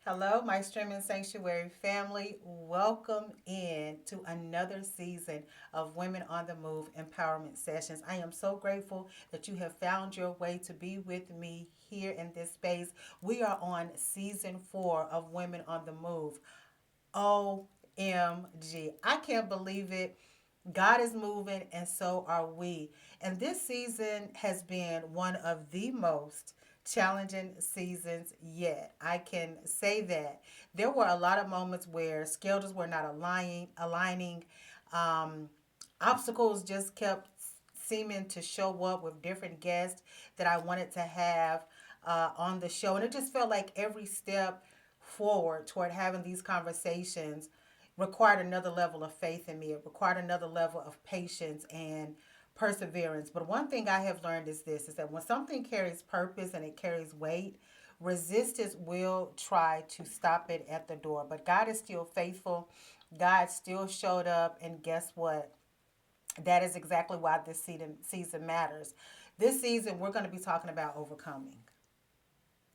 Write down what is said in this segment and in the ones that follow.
Hello, my streaming sanctuary family. Welcome in to another season of Women on the Move Empowerment Sessions. I am so grateful that you have found your way to be with me here in this space. We are on season 4 of Women on the Move. OMG. I can't believe it. God is moving, and so are we. And this season has been one of the most challenging seasons yet. I can say that. There were a lot of moments where schedules were not aligning. Um, Obstacles just kept seeming to show up with different guests that I wanted to have on the show. And it just felt like every step forward toward having these conversations required another level of faith in me. It required another level of patience and perseverance. But one thing I have learned is this is that when something carries purpose and it carries weight, resistance will try to stop it at the door. But God is still faithful. God still showed up, and guess what? That is exactly why this season matters. This season, we're going to be talking about overcoming.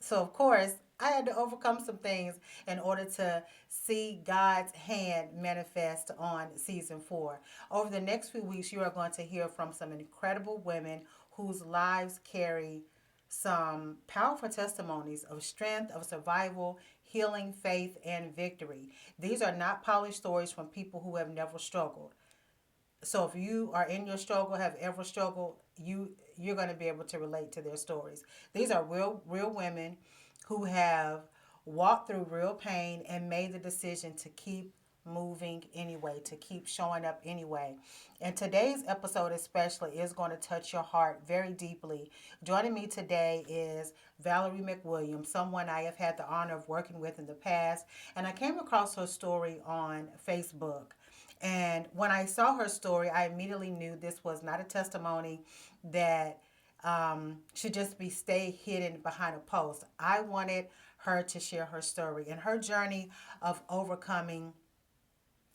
So, of course, I had to overcome some things in order to see God's hand manifest on season 4. Over the next few weeks, you are going to hear from some incredible women whose lives carry some powerful testimonies of strength, of survival, healing, faith, and victory. These are not polished stories from people who have never struggled. So if you are in your struggle, have ever struggled, you're going to be able to relate to their stories. These are real women who have walked through real pain and made the decision to keep moving anyway, to keep showing up anyway. And today's episode especially is going to touch your heart very deeply. Joining me today is Valerie McWilliams, someone I have had the honor of working with in the past, and I came across her story on Facebook. And when I saw her story, I immediately knew this was not a testimony that should just be stay hidden behind a post. I wanted her to share her story and her journey of overcoming.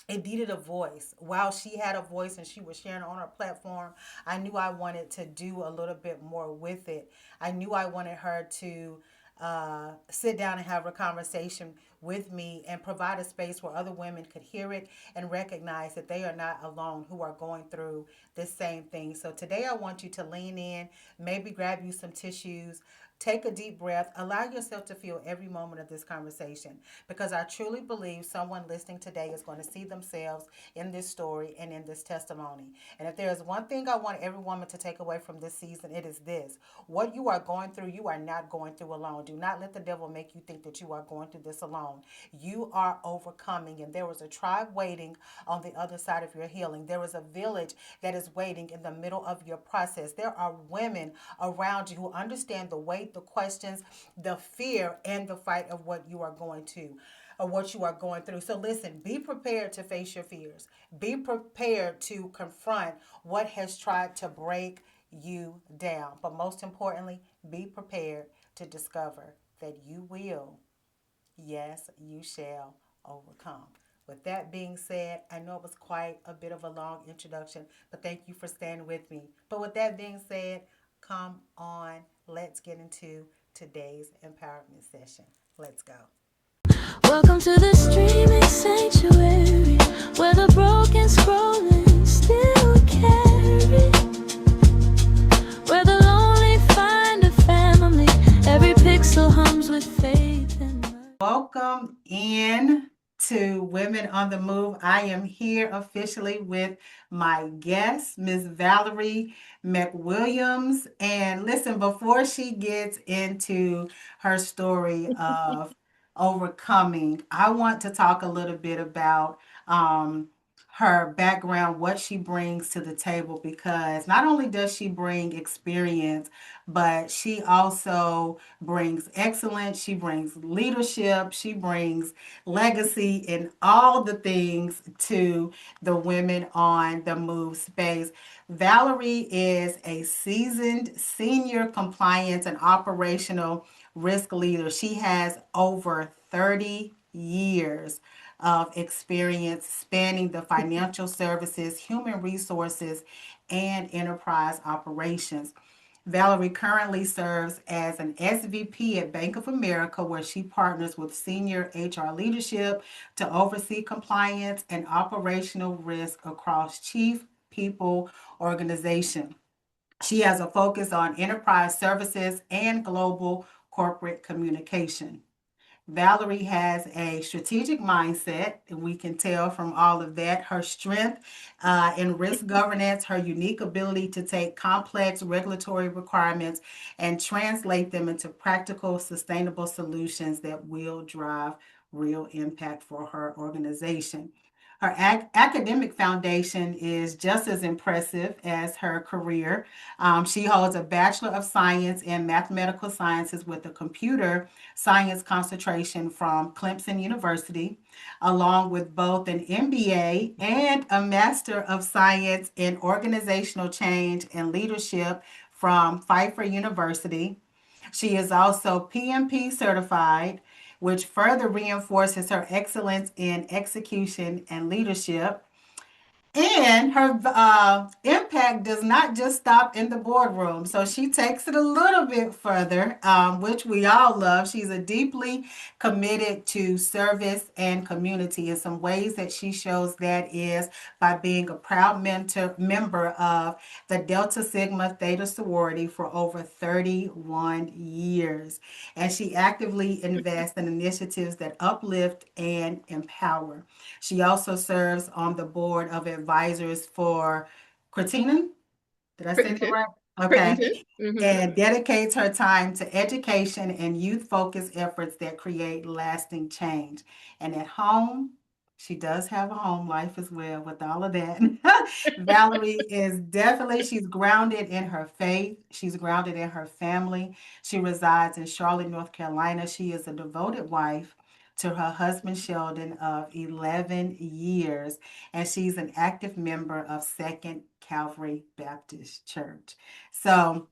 It needed a voice. While she had a voice and she was sharing on her platform, I knew I wanted to do a little bit more with it. I knew I wanted her to sit down and have a conversation with me and provide a space where other women could hear it and recognize that they are not alone who are going through the same thing. So today I want you to lean in, maybe grab you some tissues, take a deep breath, allow yourself to feel every moment of this conversation because I truly believe someone listening today is going to see themselves in this story and in this testimony. And if there is one thing I want every woman to take away from this season, it is this. What you are going through, you are not going through alone. Do not let the devil make you think that you are going through this alone. You are overcoming, and there is a tribe waiting on the other side of your healing. There is a village that is waiting in the middle of your process. There are women around you who understand the weight, the questions, the fear, and the fight of what you are going to or what you are going through. So listen, be prepared to face your fears. Be prepared to confront what has tried to break you down. But most importantly, be prepared to discover that you will, yes, you shall overcome. With that being said, I know it was quite a bit of a long introduction, but thank you for staying with me. But with that being said, come on, let's get into today's empowerment session. Let's go. Welcome to the streaming sanctuary, where the broken scrolling still carry, where the lonely find a family, every pixel hums with faith and mercy. Welcome in to Women on the Move. I am here officially with my guest, Miss Valerie McWilliams. And listen, before she gets into her story of overcoming, I want to talk a little bit about her background, what she brings to the table, because not only does she bring experience, but she also brings excellence, she brings leadership, she brings legacy, and all the things to the Women on the Move space. Valerie is a seasoned senior compliance and operational risk leader. She has over 30 years of experience spanning the financial services, human resources, and enterprise operations. Valerie currently serves as an SVP at Bank of America, where she partners with senior HR leadership to oversee compliance and operational risk across chief people organization. She has a focus on enterprise services and global corporate communication. Valerie has a strategic mindset, and we can tell from all of that. Her strength in risk governance, her unique ability to take complex regulatory requirements and translate them into practical, sustainable solutions that will drive real impact for her organization. Her academic foundation is just as impressive as her career. She holds a Bachelor of Science in Mathematical Sciences with a computer science concentration from Clemson University, along with both an MBA and a Master of Science in Organizational Change and Leadership from Pfeiffer University. She is also PMP certified, which further reinforces her excellence in execution and leadership. And her impact does not just stop in the boardroom. So she takes it a little bit further, which we all love. She's a deeply committed to service and community. In some ways that she shows that is by being a proud member of the Delta Sigma Theta sorority for over 31 years. And she actively invests in initiatives that uplift and empower. She also serves on the board of advisors for Crittenden. Did I say that Crittenton. right? Okay. Crittenton. Mm-hmm. And dedicates her time to education and youth focused efforts that create lasting change. And at home, she does have a home life as well with all of that. Valerie is definitely, she's grounded in her faith. She's grounded in her family. She resides in Charlotte, North Carolina. She is a devoted wife to her husband Sheldon of 11 years, and she's an active member of Second Calvary Baptist Church. So,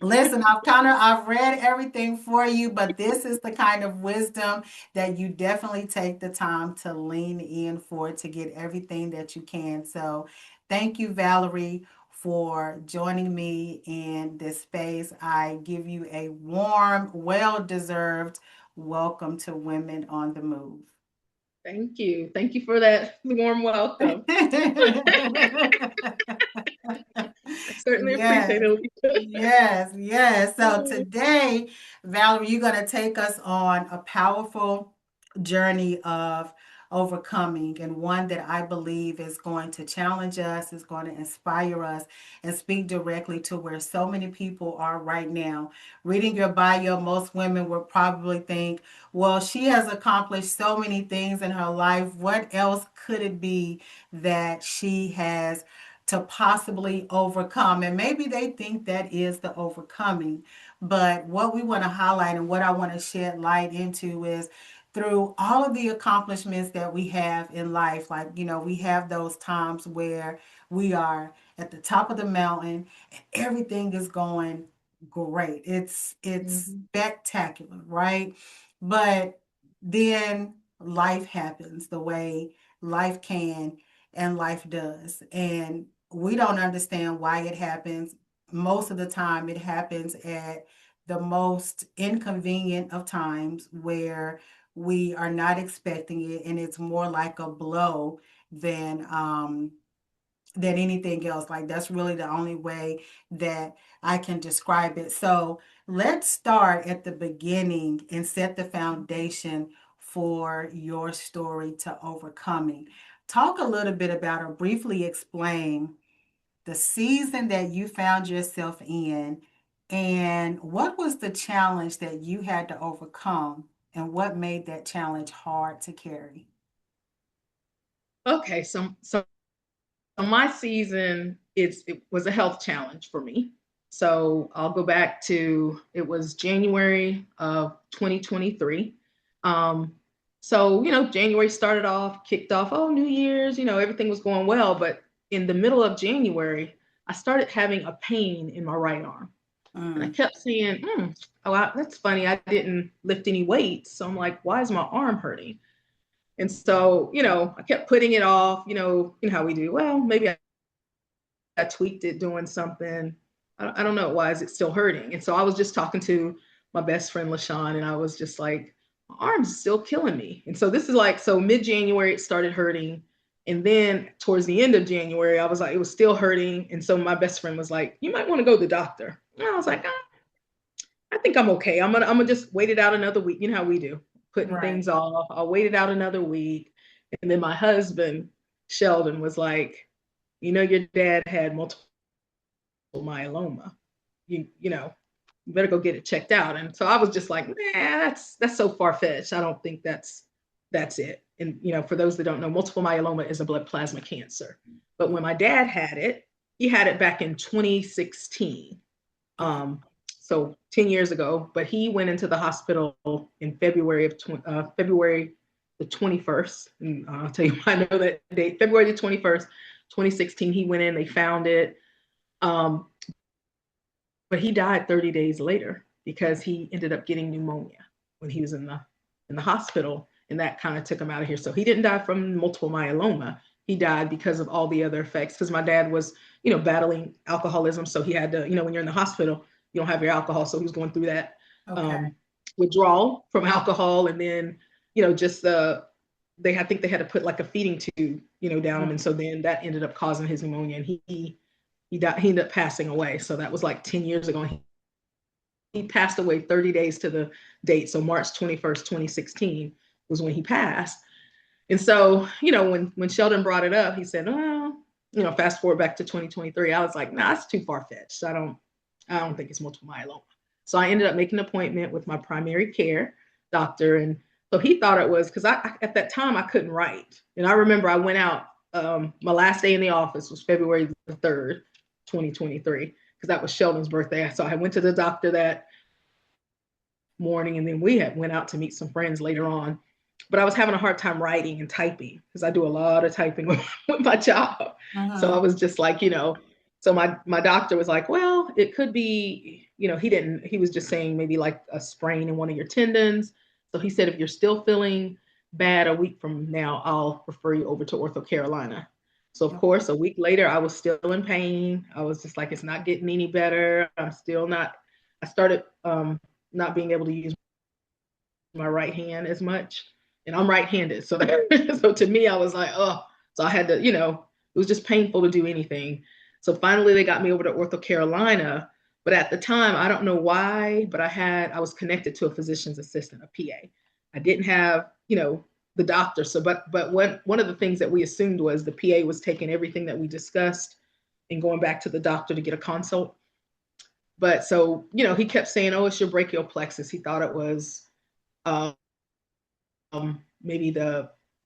listen, I've read everything for you, but this is the kind of wisdom that you definitely take the time to lean in for to get everything that you can. So, thank you, Valerie, for joining me in this space. I give you a warm, well-deserved welcome to Women on the Move. Thank you. Thank you for that warm welcome. I certainly appreciate Yes, it, Alicia. yes, yes. So today, Valerie, you're going to take us on a powerful journey of overcoming, and one that I believe is going to challenge us, is going to inspire us, and speak directly to where so many people are right now. Reading your bio, most women would probably think, well, she has accomplished so many things in her life. What else could it be that she has to possibly overcome? And maybe they think that is the overcoming. But what we want to highlight and what I want to shed light into is through all of the accomplishments that we have in life, like, we have those times where we are at the top of the mountain and everything is going great. It's Mhm. spectacular, right? But then life happens the way life can and life does. And we don't understand why it happens. Most of the time, it happens at the most inconvenient of times where we are not expecting it, and it's more like a blow than anything else. Like, that's really the only way that I can describe it. So let's start at the beginning and set the foundation for your story to overcoming. Talk a little bit about, or briefly explain, the season that you found yourself in, and what was the challenge that you had to overcome, and what made that challenge hard to carry? Okay, so my season it was a health challenge for me. So I'll go back to it was January of 2023. Um, so January started off, kicked off. Oh, New Year's, everything was going well, but in the middle of January, I started having a pain in my right arm, and I Mm, kept saying, "Oh, that's funny. I didn't lift any weights, so I'm like, why is my arm hurting?" And so, I kept putting it off. You know how we do. Well, maybe I tweaked it doing something. I don't know, why is it still hurting? And so I was just talking to my best friend LaShawn, and I was just like, my arm's still killing me. And so this is like, so mid-January it started hurting. And then towards the end of January, I was like, it was still hurting. And so my best friend was like, you might want to go to the doctor. And I was like, I think I'm okay. I'm gonna just wait it out another week. You know how we do, putting Right. things off. I'll wait it out another week. And then my husband, Sheldon, was like, your dad had multiple myeloma. You you better go get it checked out. And so I was just like, nah, that's so far fetched. I don't think that's it. And for those that don't know, multiple myeloma is a blood plasma cancer. But when my dad had it, he had it back in 2016. Okay. So 10 years ago, but he went into the hospital in February the 21st. And I'll tell you, I know that date, February the 21st, 2016, he went in, they found it. Um, but he died 30 days later because he ended up getting pneumonia when he was in the hospital, and that kind of took him out of here. So he didn't die from multiple myeloma. He died because of all the other effects. Because my dad was, battling alcoholism, so he had to, when you're in the hospital, you don't have your alcohol, so he was going through that Okay. withdrawal from alcohol, and then, just I think they had to put like a feeding tube, down him, and so then that ended up causing his pneumonia, and he died. He ended up passing away. So that was like 10 years ago. He passed away 30 days to the date. So March 21st, 2016 was when he passed. And so, when Sheldon brought it up, he said, oh, fast forward back to 2023. I was like, nah, that's too far fetched. I don't think it's multiple myeloma. So I ended up making an appointment with my primary care doctor. And so he thought it was, because at that time I couldn't write. And I remember I went out, my last day in the office was February the 3rd, 2023, because that was Sheldon's birthday. So I went to the doctor that morning, and then we went out to meet some friends later on. But I was having a hard time writing and typing because I do a lot of typing with my job. So I Mm-hmm. was just like, so my doctor was like, well, it could be, he was just saying maybe like a sprain in one of your tendons. So he said, if you're still feeling bad a week from now, I'll refer you over to Ortho Carolina. So of course, a week later, I was still in pain. I was just like, it's not getting any better. I'm still not, I started not being able to use my right hand as much. And I'm right-handed. So so to me, I was like, oh, so I had to, it was just painful to do anything. So finally they got me over to Ortho Carolina. But at the time, I don't know why, but I was connected to a physician's assistant, a PA. I didn't have, the doctor. So but one of the things that we assumed was the PA was taking everything that we discussed and going back to the doctor to get a consult. But so, he kept saying, oh, it's your brachial plexus. He thought it was um, maybe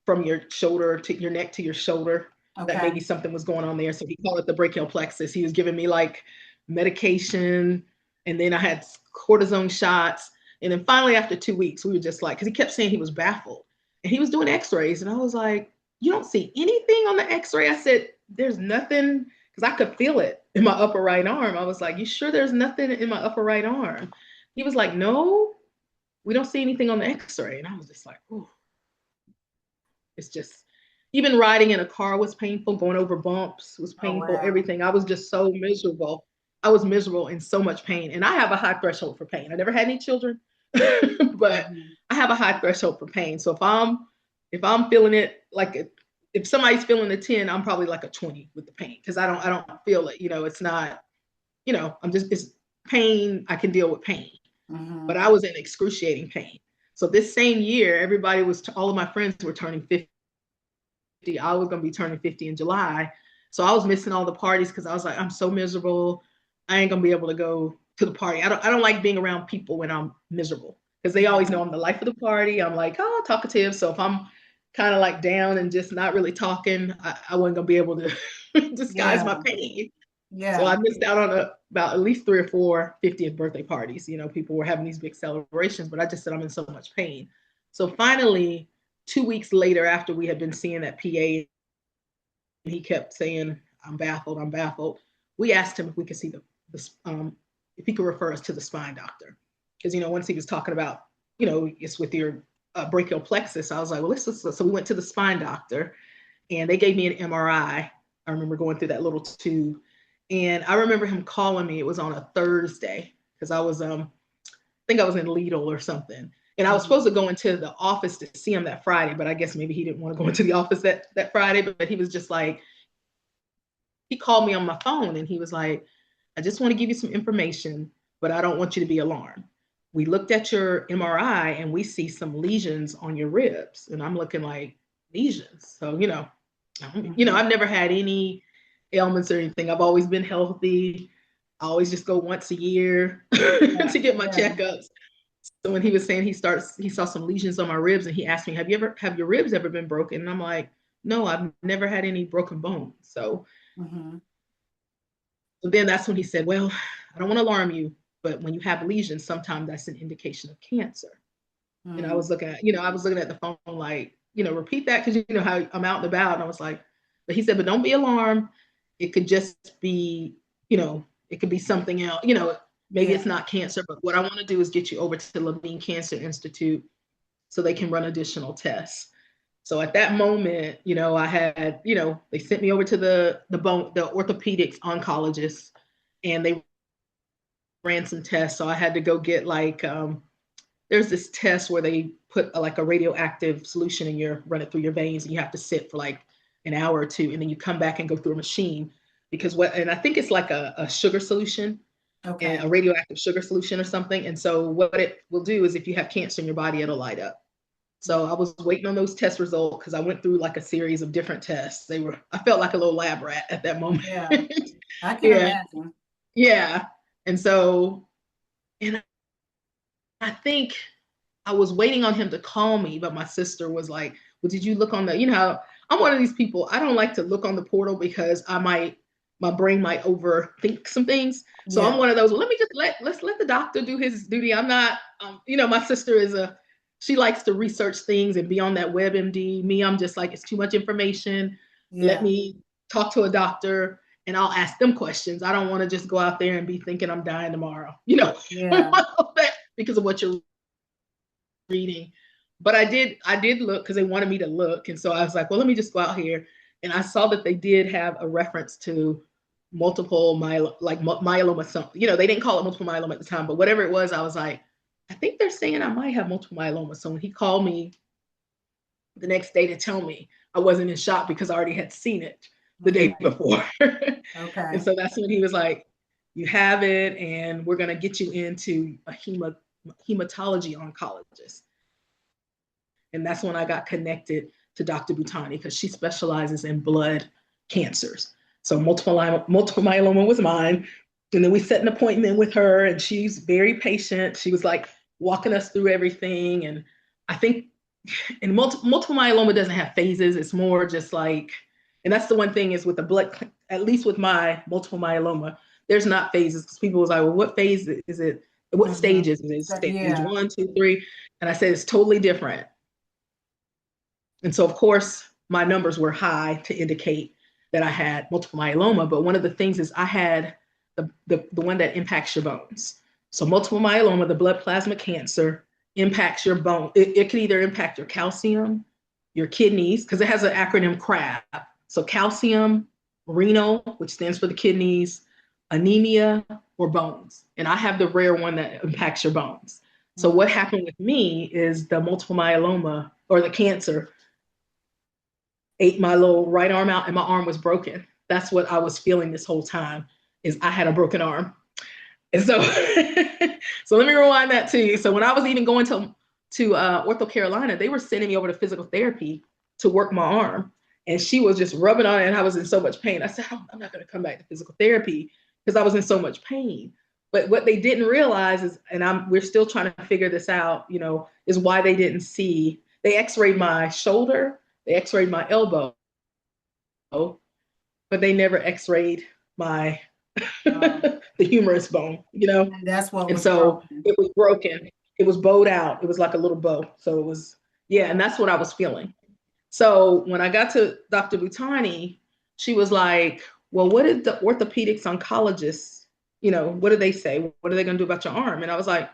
from your shoulder to your neck to your shoulder, that Okay. maybe something was going on there. So he called it the brachial plexus. He was giving me like medication, and then I had cortisone shots. And then finally, after 2 weeks, we were just like, because he kept saying he was baffled, and he was doing x-rays. And I was like, you don't see anything on the x-ray? I said, there's nothing, because I could feel it in my upper right arm. I was like, you sure there's nothing in my upper right arm? He was like, no, we don't see anything on the x-ray. And I was just like, oh, it's just, even riding in a car was painful, going over bumps was Oh painful, wow. everything. I was just so miserable. I was miserable in so much pain. And I have a high threshold for pain. I never had any children, but Mm-hmm. I have a high threshold for pain. So if I'm feeling it, like if somebody's feeling a 10, I'm probably like a 20 with the pain, because I don't feel it. It's not, it's pain. I can deal with pain, but Mm-hmm. I was in excruciating pain. So this same year, all of my friends were turning 50. I was going to be turning 50 in July. So I was missing all the parties because I was like, I'm so miserable. I ain't going to be able to go to the party. I don't like being around people when I'm miserable, because they always Yeah. know I'm the life of the party. I'm like, oh, talkative. So if I'm kind of like down and just not really talking, I wasn't going to be able to disguise my Yeah. pain. So Yeah. I missed out on about at least 3 or 4 50th birthday parties. People were having these big celebrations, but I just said I'm in so much pain. So finally, 2 weeks later, after we had been seeing that PA, he kept saying, I'm baffled, I'm baffled. We asked him if we could see if he could refer us to the spine doctor. Because, once he was talking about, it's with your brachial plexus, I was like, well, so we went to the spine doctor, and they gave me an MRI. I remember going through that little tube, And I remember him calling me. It was on a Thursday because I was I think I was in Lidl or something. And I was Mhm. supposed to go into the office to see him that Friday, but I guess maybe he didn't want to go into the office that Friday. But he was just like, he called me on my phone and he was like, I just want to give you some information, but I don't want you to be alarmed. We looked at your MRI and we see some lesions on your ribs. And I'm looking like, lesions. So, Mhm. I've never had any ailments or anything. I've always been healthy. I always just go once a year Yeah. to get my Yeah. checkups. So when he was saying he saw some lesions on my ribs and he asked me, have your ribs ever been broken? And I'm like, no, I've never had any broken bones. Mhm. So then that's when he said, well, I don't want to alarm you, but when you have lesions, sometimes that's an indication of cancer. And I Mm. was looking at the phone like, repeat that because you know how I'm out and about. And I was like, but he said, but don't be alarmed. It could just be, it could be something else. Maybe Yeah. it's not cancer, but what I want to do is get you over to the Levine Cancer Institute so they can run additional tests. So at that moment, I had, they sent me over to the orthopedics oncologist, and they ran some tests. So I had to go get like there's this test where they put like a radioactive solution in run it through your veins, and you have to sit for like an hour or two, and then you come back and go through a machine and I think it's like a sugar solution and Okay. a radioactive sugar solution or something. And so what it will do is if you have cancer in your body, it'll light up. So Mm. I was waiting on those test results because I went through like a series of different tests. I felt like a little lab rat at that moment. Yeah. I can Yeah. imagine. Yeah. And so, and I think I was waiting on him to call me, but my sister was like, well, did you look on how I'm one of these people, I don't like to look on the portal because my brain might overthink some things. So I'm Yeah. one of those, well, let me just let's let the doctor do his duty. I'm not, my sister she likes to research things and be on that WebMD. Me, I'm just like, it's too much information. Let Yeah. me talk to a doctor and I'll ask them questions. I don't want to just go out there and be thinking I'm dying tomorrow, Yeah. because of what you're reading. But I did look because they wanted me to look. And so I was like, well, let me just go out here. And I saw that they did have a reference to multiple myeloma. They didn't call it multiple myeloma at the time, but whatever it was, I was like, I think they're saying I might have multiple myeloma. So when he called me the next day to tell me, I wasn't in shock because I already had seen it the day Okay. before. And Okay. so that's when he was like, you have it, and we're going to get you into a hematology oncologist. And that's when I got connected to Dr. Butani because she specializes in blood cancers. So multiple myeloma was mine. And then we set an appointment with her, and she's very patient. She was like walking us through everything. And I think, and multiple myeloma doesn't have phases. It's more just like, and that's the one thing is with the blood, at least with my multiple myeloma, there's not phases because people was like, well, what phase is it? What Mm-hmm. stages is it? So, Stage yeah. 1, 2, 3. And I said, it's totally different. And so, of course, my numbers were high to indicate that I had multiple myeloma. But one of the things is I had the one that impacts your bones. So, multiple myeloma, the blood plasma cancer, impacts your bone. It could either impact your calcium, your kidneys, because it has an acronym CRAB. So, calcium, renal, which stands for the kidneys, anemia, or bones. And I have the rare one that impacts your bones. So, Mm. what happened with me is the multiple myeloma or the cancer ate my little right arm out and my arm was broken. That's what I was feeling this whole time is I had a broken arm. And so so let me rewind that to you. So when I was even going to Ortho Carolina, they were sending me over to physical therapy to work my arm. And she was just rubbing on it and I was in so much pain. I said, oh, I'm not going to come back to physical therapy because I was in so much pain. But what they didn't realize is, and we're still trying to figure this out, is why they didn't see. They x-rayed my shoulder, they x-rayed my elbow, but they never x-rayed my Um, the humerus bone. and that's what And was so broken. it was broken. It was bowed out. It was like a little bow. So it was, yeah, Yeah. and that's what I was feeling. So when I got to Dr. Butani, she was like, well, what did the orthopedics oncologists, what did they say? What are they going to do about your arm? And I was like,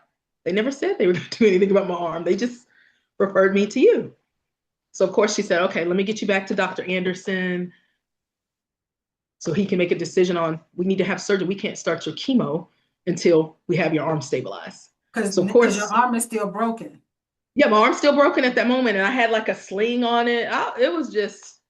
they never said they were going to do anything about my arm. They just referred me to you. So of course she said, okay, let me get you back to Dr. Anderson. so he can make a decision on, we need to have surgery. We can't start your chemo until we have your arm stabilized. So of Because your course, arm is still broken. yeah, my arm's still broken at that moment, and I had like a sling on it. It was just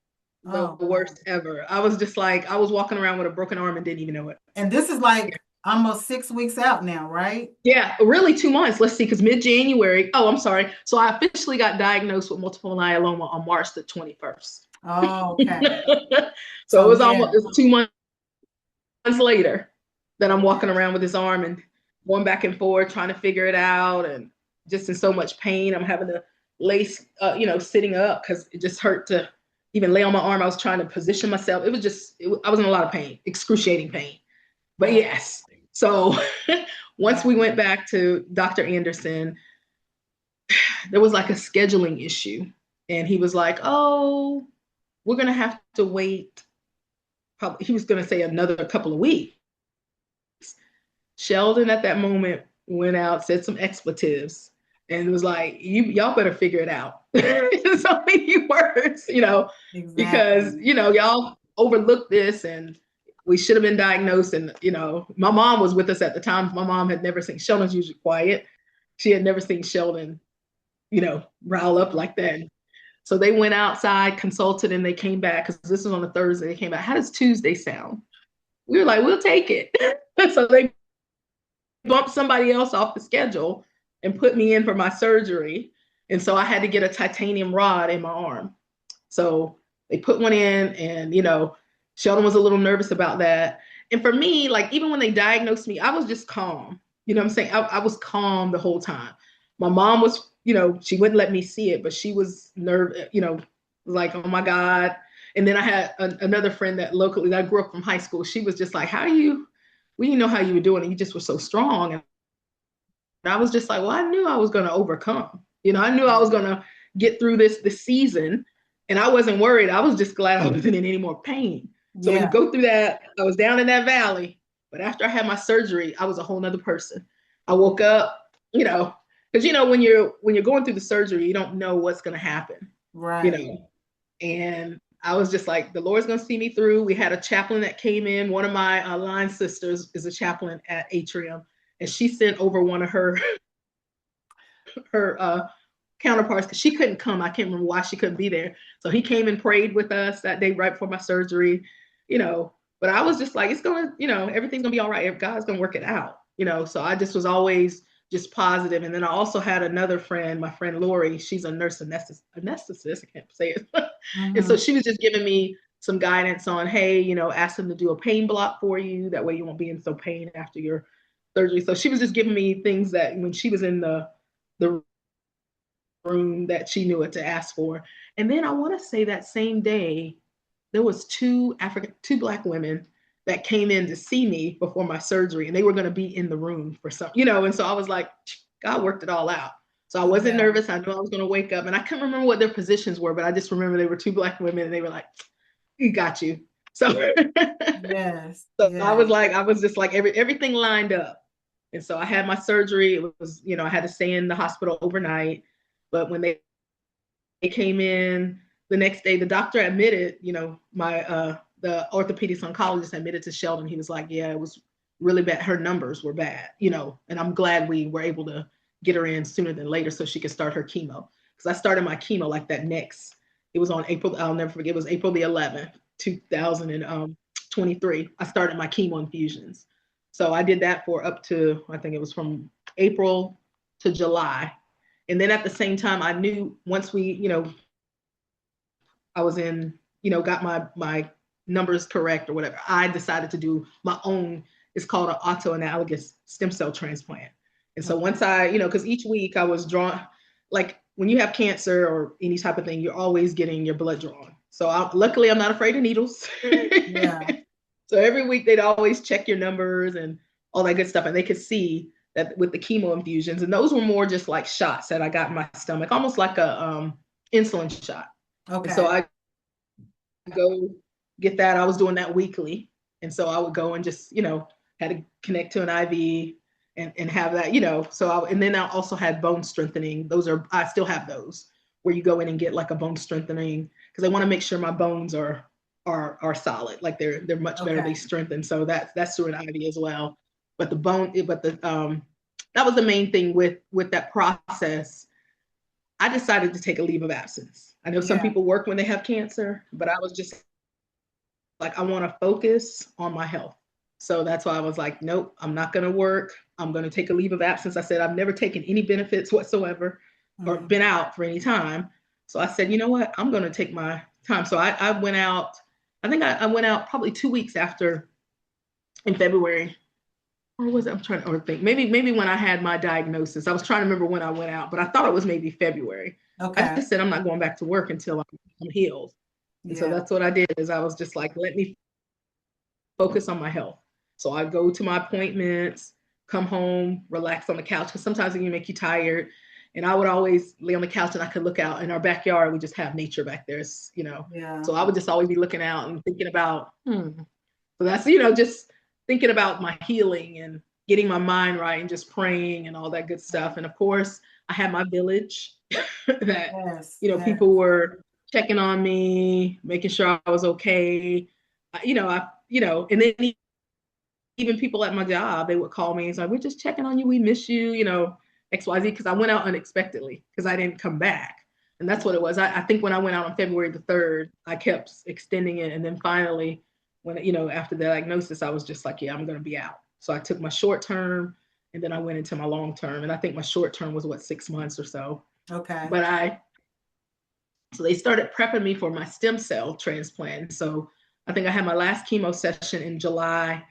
the Oh God. worst ever. I was just like, I was walking around with a broken arm and didn't even know it. And this is like almost 6 weeks out now, right? Yeah, really 2 months. Let's see, because mid-January. Oh, I'm sorry. So I officially got diagnosed with multiple myeloma on March the 21st. Oh, okay. So So it yeah. was 2 months later that I'm walking around with this arm and going back and forth trying to figure it out, and just in so much pain. I'm having to lace, sitting up because it just hurt to even lay on my arm. I was trying to position myself. It was just, I was in a lot of pain, excruciating pain. But Wow. yes, so once we Wow. went back to Dr. Anderson, there was like a scheduling issue. And he was like, oh, we're going to have to wait. Probably, he was going to say another couple of weeks. Sheldon at that moment went out, said some expletives, and was like, y'all better figure it out. In so many words, because, Exactly. y'all overlooked this, and we should have been diagnosed. And, my mom was with us at the time. My mom had never seen, Sheldon's usually quiet. She had never seen Sheldon, rile up like that. So they went outside, consulted, and they came back, because this was on a Thursday. They came back, how does Tuesday sound? We were like, we'll take it. So they bumped somebody else off the schedule and put me in for my surgery. And so I had to get a titanium rod in my arm. So they put one in, and, Sheldon was a little nervous about that. And for me, like, even when they diagnosed me, I was just calm. You know what I'm saying? I was calm the whole time. My mom was, she wouldn't let me see it, but she was nervous, like, oh my God. And then I had another friend that locally, that I grew up from high school. She was just like, we didn't know how you were doing it. You just were so strong. And I was just like, well, I knew I was going to overcome. I knew I was going to get through this season, and I wasn't worried. I was just glad I wasn't in any more pain. So when you Yeah. go through that, I was down in that valley, but after I had my surgery, I was a whole nother person. I woke up, because when you're going through the surgery, you don't know what's going to happen, Right. and I was just like, the Lord's going to see me through. We had a chaplain that came in. One of my line sisters is a chaplain at Atrium, and she sent over one of her counterparts, because she couldn't come. I can't remember why she couldn't be there. So he came and prayed with us that day right before my surgery, But I was just like, it's gonna, everything's gonna be all right. God's gonna work it out, So I just was always just positive. And then I also had another friend, my friend Lori. She's a nurse anesthetist. I can't say it. And so Mm-hmm. she was just giving me some guidance on, hey, ask them to do a pain block for you. That way you won't be in so pain after your surgery. So she was just giving me things that when she was in the room, that she knew what to ask for. And then I want to say that same day, there was two Black women that came in to see me before my surgery, and they were going to be in the room for some, and so I was like, God worked it all out. So I wasn't Yeah. nervous. I knew I was going to wake up, and I couldn't remember what their positions were, but I just remember they were two Black women, and they were like, "We got you." So, Yes. so Yes. I was just like, everything lined up. And so I had my surgery. It was, I had to stay in the hospital overnight. But when they came in the next day, the doctor admitted, my the orthopedic oncologist admitted to Sheldon. He was like, yeah, it was really bad. Her numbers were bad, and I'm glad we were able to get her in sooner than later so she could start her chemo. Because I started my chemo like that it was on April, I'll never forget, it was April the 11th, 2023. I started my chemo infusions. So I did that for up to, I think it was from April to July. And then at the same time, I knew once I was in, got my numbers correct or whatever, I decided to do my own, it's called an autoanalogous stem cell transplant. And so Okay. once because each week I was drawn, like when you have cancer or any type of thing, you're always getting your blood drawn. So luckily I'm not afraid of needles. Yeah. So every week they'd always check your numbers and all that good stuff. And they could see that with the chemo infusions, and those were more just like shots that I got in my stomach, almost like a insulin shot. And so Okay. I go get that. I was doing that weekly. And so I would go and just, had to connect to an IV and have that, and then I also had bone strengthening. I still have those where you go in and get like a bone strengthening because I want to make sure my bones are are solid. Like they're much better. They Okay. strengthen. So that's through an IV as well. But that was the main thing with that process. I decided to take a leave of absence. I know some Yeah. people work when they have cancer, but I was just like, I want to focus on my health. So that's why I was like, nope, I'm not going to work. I'm going to take a leave of absence. I said, I've never taken any benefits whatsoever or Mm. been out for any time. So I said, you know what? I'm going to take my time. So I went out. I think I went out probably 2 weeks after in February. Or was it? I'm trying to think. Maybe when I had my diagnosis. I was trying to remember when I went out, but I thought it was maybe February. I Okay. just said I'm not going back to work until I'm healed. And so Yeah. that's what I did is I was just like, let me focus on my health. So I go to my appointments, come home, relax on the couch because sometimes it can make you tired. And I would always lay on the couch and I could look out in our backyard. We just have nature back there, Yeah. So I would just always be looking out and thinking about, So that's, just thinking about my healing and getting my mind right and just praying and all that good stuff. And of course, I had my village that, Yes. people Yes. were checking on me, making sure I was okay. And then even people at my job, they would call me and say, we're just checking on you. We miss you, XYZ, because I went out unexpectedly because I didn't come back. And that's what it was. I think when I went out on February the 3rd, I kept extending it. And then finally, when, after the diagnosis, I was just like, yeah, I'm going to be out. So I took my short term and then I went into my long term. And I think my short term was 6 months or so. Okay. But so they started prepping me for my stem cell transplant. So I think I had my last chemo session in July.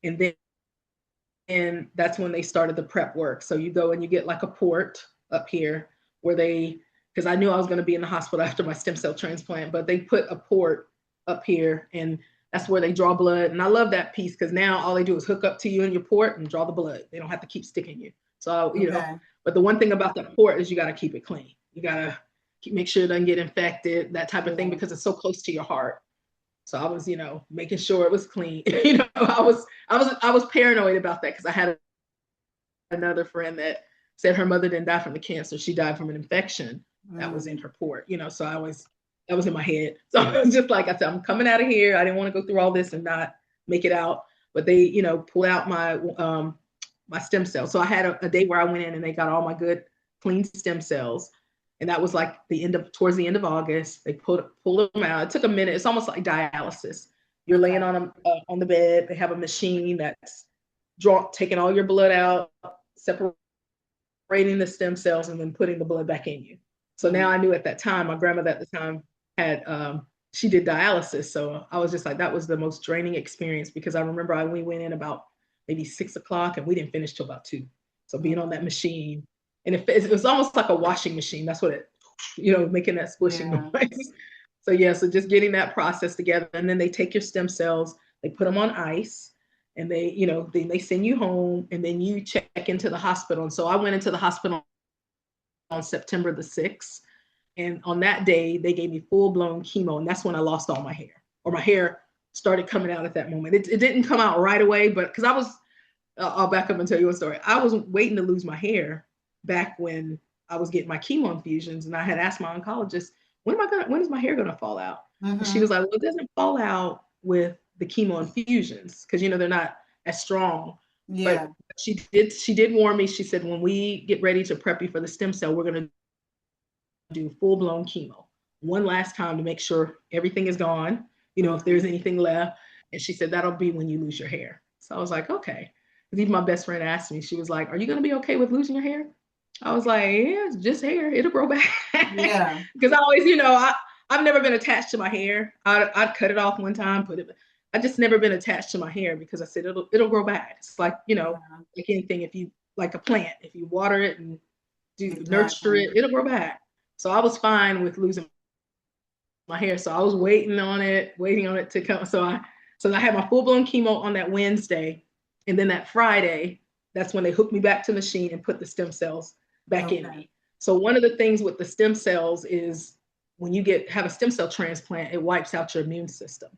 And then and that's when they started the prep work. So you go and you get like a port up here where because I knew I was going to be in the hospital after my stem cell transplant, but they put a port up here and that's where they draw blood. And I love that piece because now all they do is hook up to you in your port and draw the blood. They don't have to keep sticking you. So, Okay. but the one thing about the port is you got to keep it clean. You got to make sure it doesn't get infected, that type of thing, Yeah. because it's so close to your heart. So I was, making sure it was clean. I was paranoid about that because I had another friend that said her mother didn't die from the cancer. She died from an infection that was in Mm. her port, So that was in my head. So I was just like, I said, I'm coming out of here. I didn't want to go through all this and not make it out. But they, pulled out my stem cells. So I had a day where I went in and they got all my good clean stem cells. And that was like towards the end of August. They pulled them out. It took a minute. It's almost like dialysis. You're laying Okay. on the bed. They have a machine that's taking all your blood out, separating the stem cells, and then putting the blood back in you. So now Mm. I knew at that time, my grandmother at the time had, she did dialysis. So I was just like, that was the most draining experience because I remember we went in about maybe 6 o'clock and we didn't finish till about 2. So being on that Mm. machine, and it was almost like a washing machine. That's what making that squishing Yeah. noise. So yeah, so just getting that process together, and then they take your stem cells, they put them on ice, and then they send you home, and then you check into the hospital. And so I went into the hospital on September the 6th, and on that day they gave me full blown chemo, and that's when I lost all my hair, or my hair started coming out at that moment. It didn't come out right away, but because I'll back up and tell you a story. I was waiting to lose my hair back when I was getting my chemo infusions, and I had asked my oncologist, when is my hair gonna fall out? And she Mm-hmm. was like, well, it doesn't fall out with the chemo infusions because they're not as strong. Yeah. But she did warn me. She said, when we get ready to prep you for the stem cell, we're gonna do full blown chemo one last time to make sure everything is gone, if Mm. there's anything left. And she said, that'll be when you lose your hair. So I was like, okay. Because even my best friend asked me, she was like, are you going to be okay with losing your hair? I was like, yeah, it's just hair. It'll grow back. Yeah. Because I always, I've never been attached to my hair. I'd cut it off one time, I just never been attached to my hair because I said it'll grow back. It's like, Yeah. like anything, like a plant, if you water it and nurture Exactly. it, it'll grow back. So I was fine with losing my hair. So I was waiting on it to come. So I had my full blown chemo on that Wednesday, and then that Friday, that's when they hooked me back to the machine and put the stem cells back in Okay. me. So one of the things with the stem cells is when you have a stem cell transplant, it wipes out your immune system.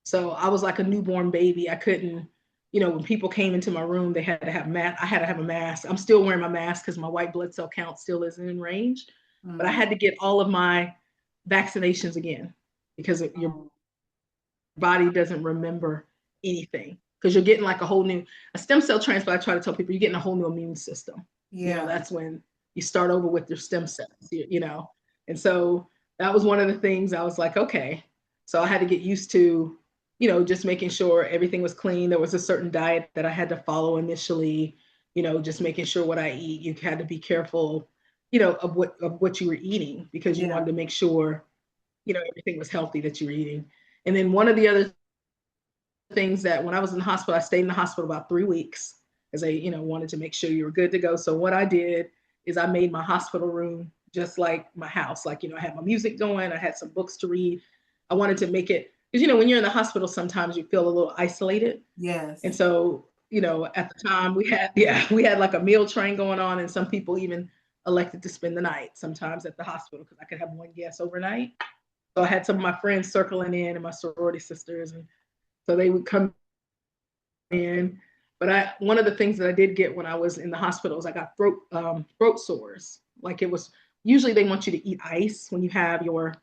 So I was like a newborn baby. I couldn't, when people came into my room, they had to have mask. I had to have a mask. I'm still wearing my mask because my white blood cell count still isn't in range. But I Mm. had to get all of my vaccinations again because your Mm. body doesn't remember anything because you're getting like a stem cell transplant. I try to tell people you're getting a whole new immune system. Yeah. That's when you start over with your stem cells, And so that was one of the things I was like, okay. So I had to get used to, just making sure everything was clean. There was a certain diet that I had to follow initially, just making sure what I eat. You had to be careful, of what you were eating because you Yeah. wanted to make sure, everything was healthy that you were eating. And then one of the other things that when I was in the hospital, I stayed in the hospital about 3 weeks because they, wanted to make sure you were good to go. So what I did is I made my hospital room just like my house. Like, I had my music going, I had some books to read. I wanted to make it, because, when you're in the hospital, sometimes you feel a little isolated. And Yes. so, at the time we had like a meal train going on, and some people even elected to spend the night sometimes at the hospital because I could have one guest overnight. So I had some of my friends circling in and my sorority sisters, and so they would come in. But one of the things that I did get when I was in the hospitals, I got throat sores. Like it was usually they want you to eat ice when you have your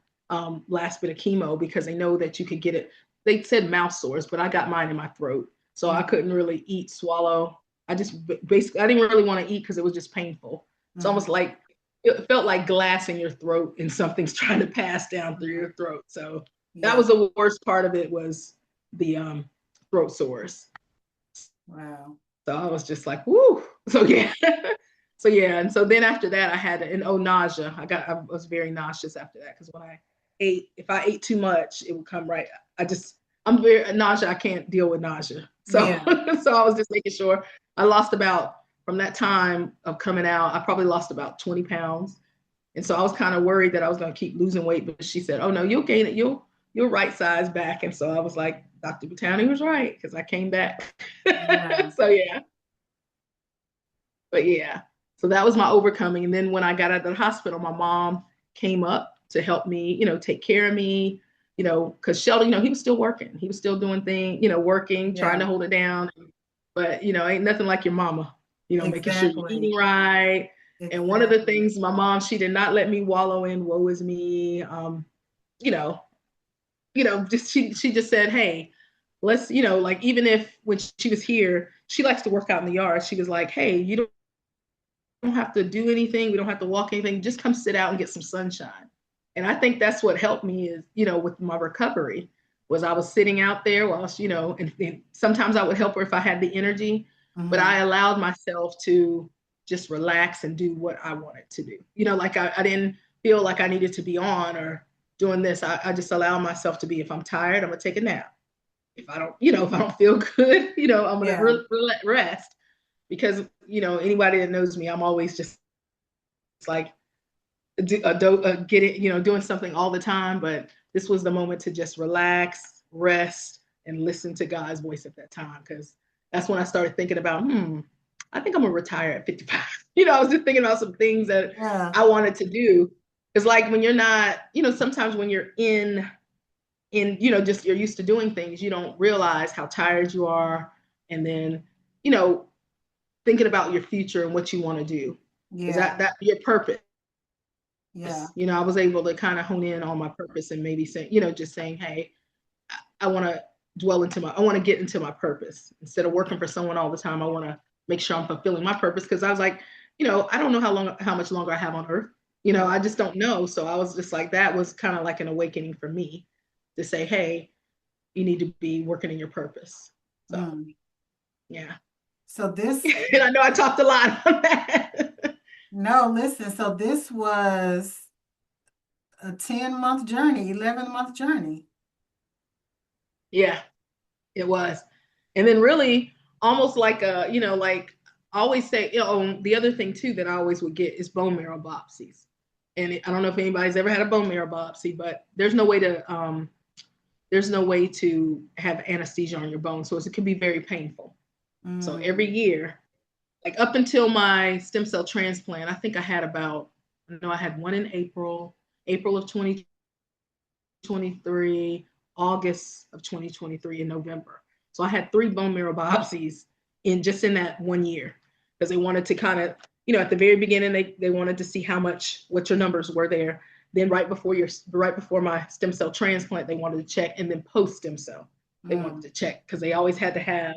last bit of chemo because they know that you could get it. They said mouth sores, but I got mine in my throat, so I couldn't really eat, swallow. I just basically I didn't really want to eat because it was just painful. It's almost Mm-hmm. like it felt like glass in your throat and something's trying to pass down through Mm-hmm. your throat. So that Yeah. was the worst part of it was the throat sores. Wow. So I was just like, woo. So yeah. So yeah. And so then after that I had nausea. I was very nauseous after that because if I ate too much, it would come right. I'm very nausea. I can't deal with nausea. So Yeah. so I was just making sure I lost about from that time of coming out, I probably lost about 20 pounds. And so I was kind of worried that I was going to keep losing weight, but she said, "Oh no, you'll gain it. You'll right size back." And so I was like, Dr. Botani was right because I came back. Wow. So yeah, but yeah, so that was my overcoming. And then when I got out of the hospital, my mom came up to help me, take care of me, because Sheldon, he was still working. He was still doing things, working, trying Yeah. to hold it down. But, ain't nothing like your mama, making sure you're Exactly. eating right. And one of the Exactly. things my mom, she did not let me wallow in woe is me. You know, just she just said, hey, let's, like even if when she was here, she likes to work out in the yard. She was like, hey, you don't have to do anything. We don't have to walk anything. Just come sit out and get some sunshine. And I think that's what helped me is, with my recovery was I was sitting out there whilst, and sometimes I would help her if I had the energy, but Mm-hmm. I allowed myself to just relax and do what I wanted to do. Like I didn't feel like I needed to be on or doing this. I just allow myself to be, if I'm tired, I'm gonna take a nap. If I don't feel good, I'm gonna Yeah. rest because anybody that knows me, I'm always just like get it, doing something all the time. But this was the moment to just relax, rest, and listen to God's voice at that time because that's when I started thinking about, I think I'm gonna retire at 55. I was just thinking about some things that Yeah. I wanted to do. It's like when you're not, sometimes when you're just you're used to doing things, you don't realize how tired you are, and then you know thinking about your future and what you want to do. Is Yeah. that your purpose? Yeah. I was able to kind of hone in on my purpose and maybe say, just saying, hey, I want to I want to get into my purpose instead of working for someone all the time. I want to make sure I'm fulfilling my purpose because I was like, I don't know how much longer I have on earth. Yeah. I just don't know. So I was just like, that was kind of like an awakening for me to say, hey, you need to be working in your purpose. So Mm. yeah. So this, And I know I talked a lot on that. no, listen. So this was a 10-month journey, 11-month journey. Yeah, it was. And then really almost like like I always say, the other thing too that I always would get is bone marrow biopsies. And I don't know if anybody's ever had a bone marrow biopsy, but there's no way to have anesthesia on your bones. So it can be very painful. So every Mm. year, like up until my stem cell transplant, I think I had one in April of 2023, August of 2023, and November. So I had 3 bone marrow biopsies in that one year because they wanted to kind of, at the very beginning, they wanted to see what your numbers were there. Then right before my stem cell transplant, they wanted to check, and then post stem cell, they wanted Mm. to check because they always had to have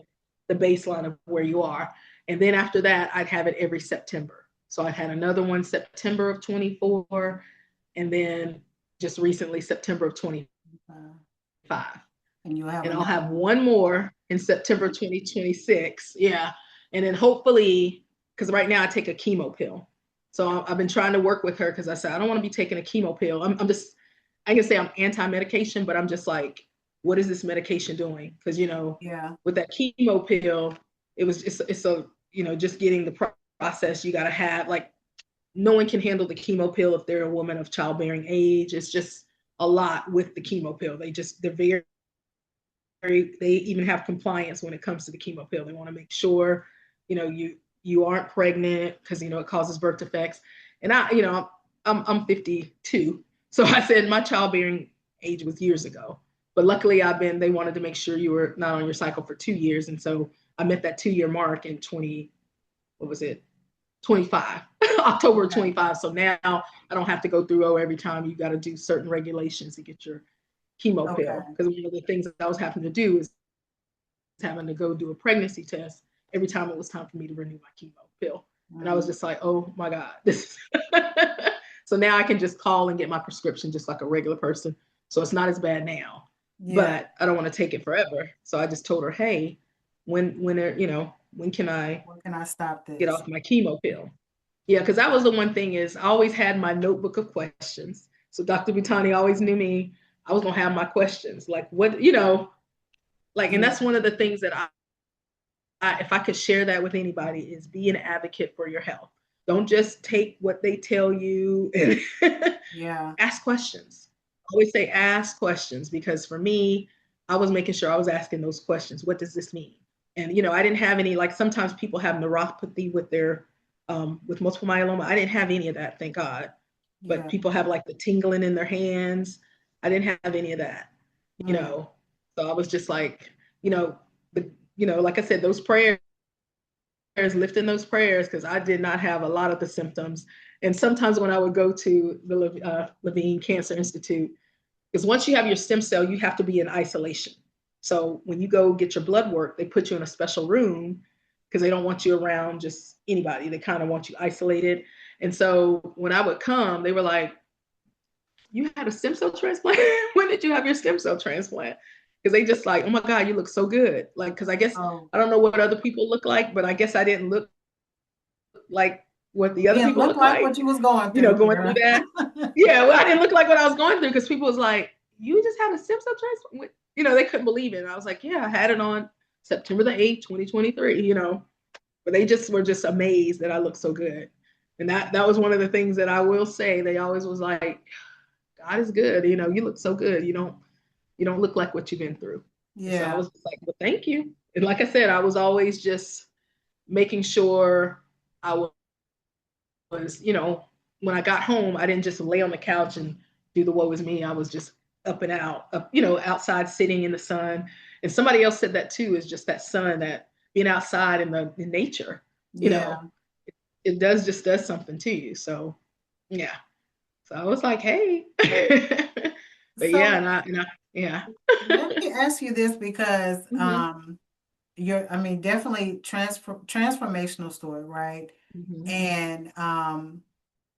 the baseline of where you are. And then after that, I'd have it every September. So I had another one September of 24, and then just recently September of 25. And you'll have And I'll another have one. one more in September 2026. Yeah. And then hopefully, because right now I take a chemo pill. So I've been trying to work with her because I said, I don't want to be taking a chemo pill. I'm just, I can say I'm anti medication, but I'm just like, what is this medication doing? Because, Yeah. with that chemo pill, it's a, just getting the process you got to have. Like, no one can handle the chemo pill if they're a woman of childbearing age. It's just a lot with the chemo pill. They're they even have compliance when it comes to the chemo pill. They want to make sure, you aren't pregnant because it causes birth defects. And I'm 52, so I said my childbearing age was years ago. But luckily, they wanted to make sure you were not on your cycle for 2 years, and so I met that 2 year mark in 20. What was it? 25, October Okay. 25. So now I don't have to go through, every time you got to do certain regulations to get your chemo pill. Okay. Because one of the things that I was having to do is having to go do a pregnancy test every time it was time for me to renew my chemo pill. And I was Mm. just like, oh my God, this so now I can just call and get my prescription just like a regular person. So it's not as bad now. Yeah. But I don't want to take it forever. So I just told her, hey, when can I When can I stop get this? off my chemo pill? Yeah, because that was the one thing is I always had my notebook of questions. So Dr. Butani always knew me. I was gonna have my questions. Like what, like, and Yeah. that's one of the things that if I could share that with anybody is be an advocate for your health. Don't just take what they tell you and Yeah. ask questions. I always say ask questions because for me, I was making sure I was asking those questions. What does this mean? And I didn't have any, like sometimes people have neuropathy with their with multiple myeloma. I didn't have any of that, thank God. But Yeah. people have like the tingling in their hands. I didn't have any of that, you Mm. know. So I was just like, the like I said, those prayers, lifting those prayers, because I did not have a lot of the symptoms. And sometimes when I would go to the Levine Cancer Institute, because once you have your stem cell, you have to be in isolation. So when you go get your blood work, they put you in a special room because they don't want you around just anybody. They kind of want you isolated. And so when I would come, they were like, you had a stem cell transplant? When did you have your stem cell transplant? Because they just like, oh my God, you look so good. Like, because I guess Oh, I don't know what other people look like, but I guess I didn't look like what the you other didn't people look look like what like, you was going through, going through girl. that. Yeah, well, I didn't look like what I was going through because people was like, you just had a stem cell transplant? They couldn't believe it. And I was like, yeah, I had it on September the 8th, 2023, but they just were just amazed that I looked so good. And that was one of the things that I will say. They always was like, God is good. You look so good. You don't look like what you've been through. And so I Yeah. was like, well, thank you. And like I said, I was always just making sure I was, when I got home, I didn't just lay on the couch and do the woe is me. I was just up and out, outside sitting in the sun. And somebody else said that too, is just that sun, that being outside in nature, you know, Yeah. it does something to you. So yeah. So I was like, hey. But So yeah, yeah. let me ask you this because Hmm. you're, I mean, definitely transformational story, right? Hmm. And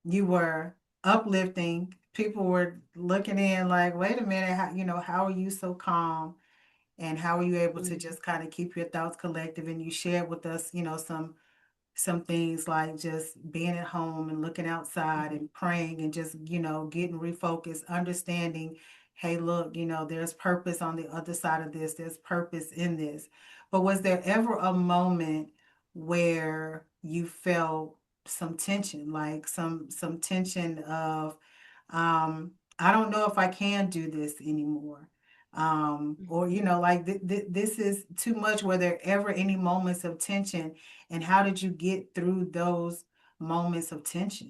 you were uplifting. People were looking in like, wait a minute, how are you so calm? And how are you able to Hmm. just kind of keep your thoughts collective? And you shared with us, some things like just being at home and looking outside and praying and just, getting refocused, understanding, hey, look, there's purpose on the other side of this, there's purpose in this. But was there ever a moment where you felt some tension, like some tension of, I don't know if I can do this anymore? Or, like this is too much. Were there ever any moments of tension, and how did you get through those moments of tension?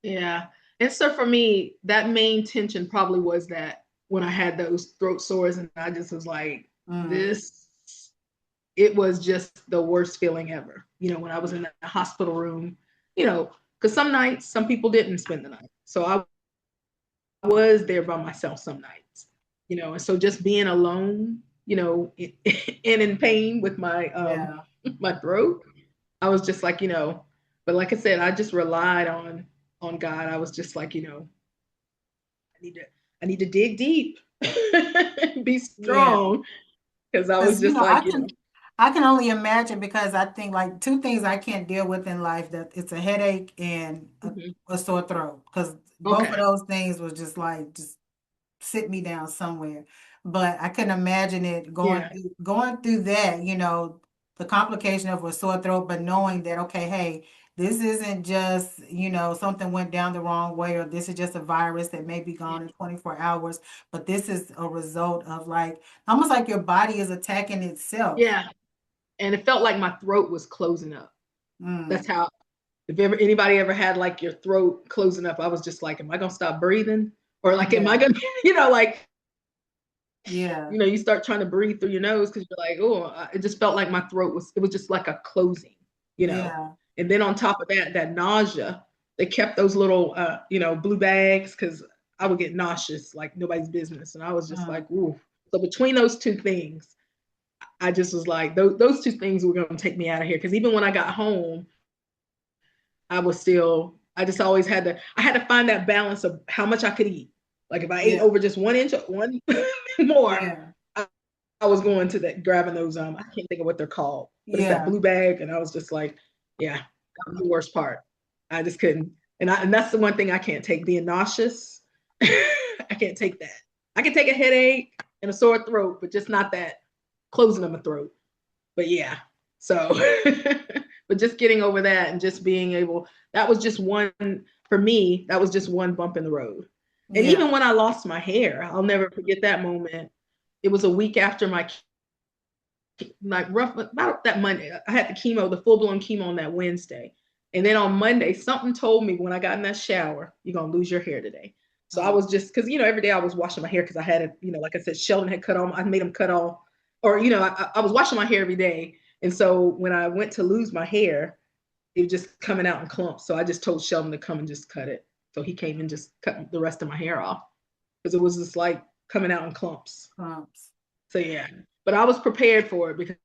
Yeah. And so for me, that main tension probably was that when I had those throat sores and I just was like, Mm, this, it was just the worst feeling ever. When I was in the hospital room, because some nights, some people didn't spend the night. So I was there by myself some nights, and so just being alone, and in pain with my Yeah. my throat, I was just like, but like I said, I just relied on God. I was just like, I need to I need to dig deep, be Yeah. strong, because I was Because, just like, I can only imagine because I think like two things I can't deal with in life that it's a headache and mhm, a sore throat. Because both of okay, those things was just like, just sit me down somewhere. But I couldn't imagine it yeah, going through that, the complication of a sore throat, but knowing that, okay, hey, this isn't just, something went down the wrong way, or this is just a virus that may be gone in 24 hours, but this is a result of like almost like your body is attacking itself. yeah, and it felt like my throat was closing up. Mm, That's how. If ever anybody ever had like your throat closing up, I was just like, am I gonna stop breathing? Or like, am I yeah, gonna, like, yeah, you start trying to breathe through your nose because you're like, oh, it just felt like my throat it was just like a closing, you know. yeah. And then on top of that, that nausea, they kept those little, blue bags because I would get nauseous like nobody's business. And I was just Mm, like, ooh. So between those two things, I just was like, those two things were going to take me out of here. Because even when I got home, I just always I had to find that balance of how much I could eat. Like if I ate yeah, over just 1 inch, one more, yeah, I, I was going to that grabbing those. I can't think of what they're called, but it's that yeah. blue bag, and I was just like, yeah, that was the worst part. I just couldn't, and that's the one thing I can't take, being nauseous. I can't take that. I can take a headache and a sore throat, but just not that closing of my throat. But yeah, so but just getting over that and just being able, that was just one, for me, that was just one bump in the road. And Yeah. even when I lost my hair, I'll never forget that moment. It was a week after like rough about that Monday. I had the chemo, the full-blown chemo on that Wednesday. And then on Monday, something told me when I got in that shower, you're gonna lose your hair today. So I Oh, was just, because every day I was washing my hair because I had it, like I said, Sheldon had cut on, I made him cut off, or I was washing my hair every day. And so when I went to lose my hair, it was just coming out in clumps. So I just told Sheldon to come and just cut it. So he came and just cut the rest of my hair off because it was just like coming out in clumps. crumbs. So yeah, but I was prepared for it because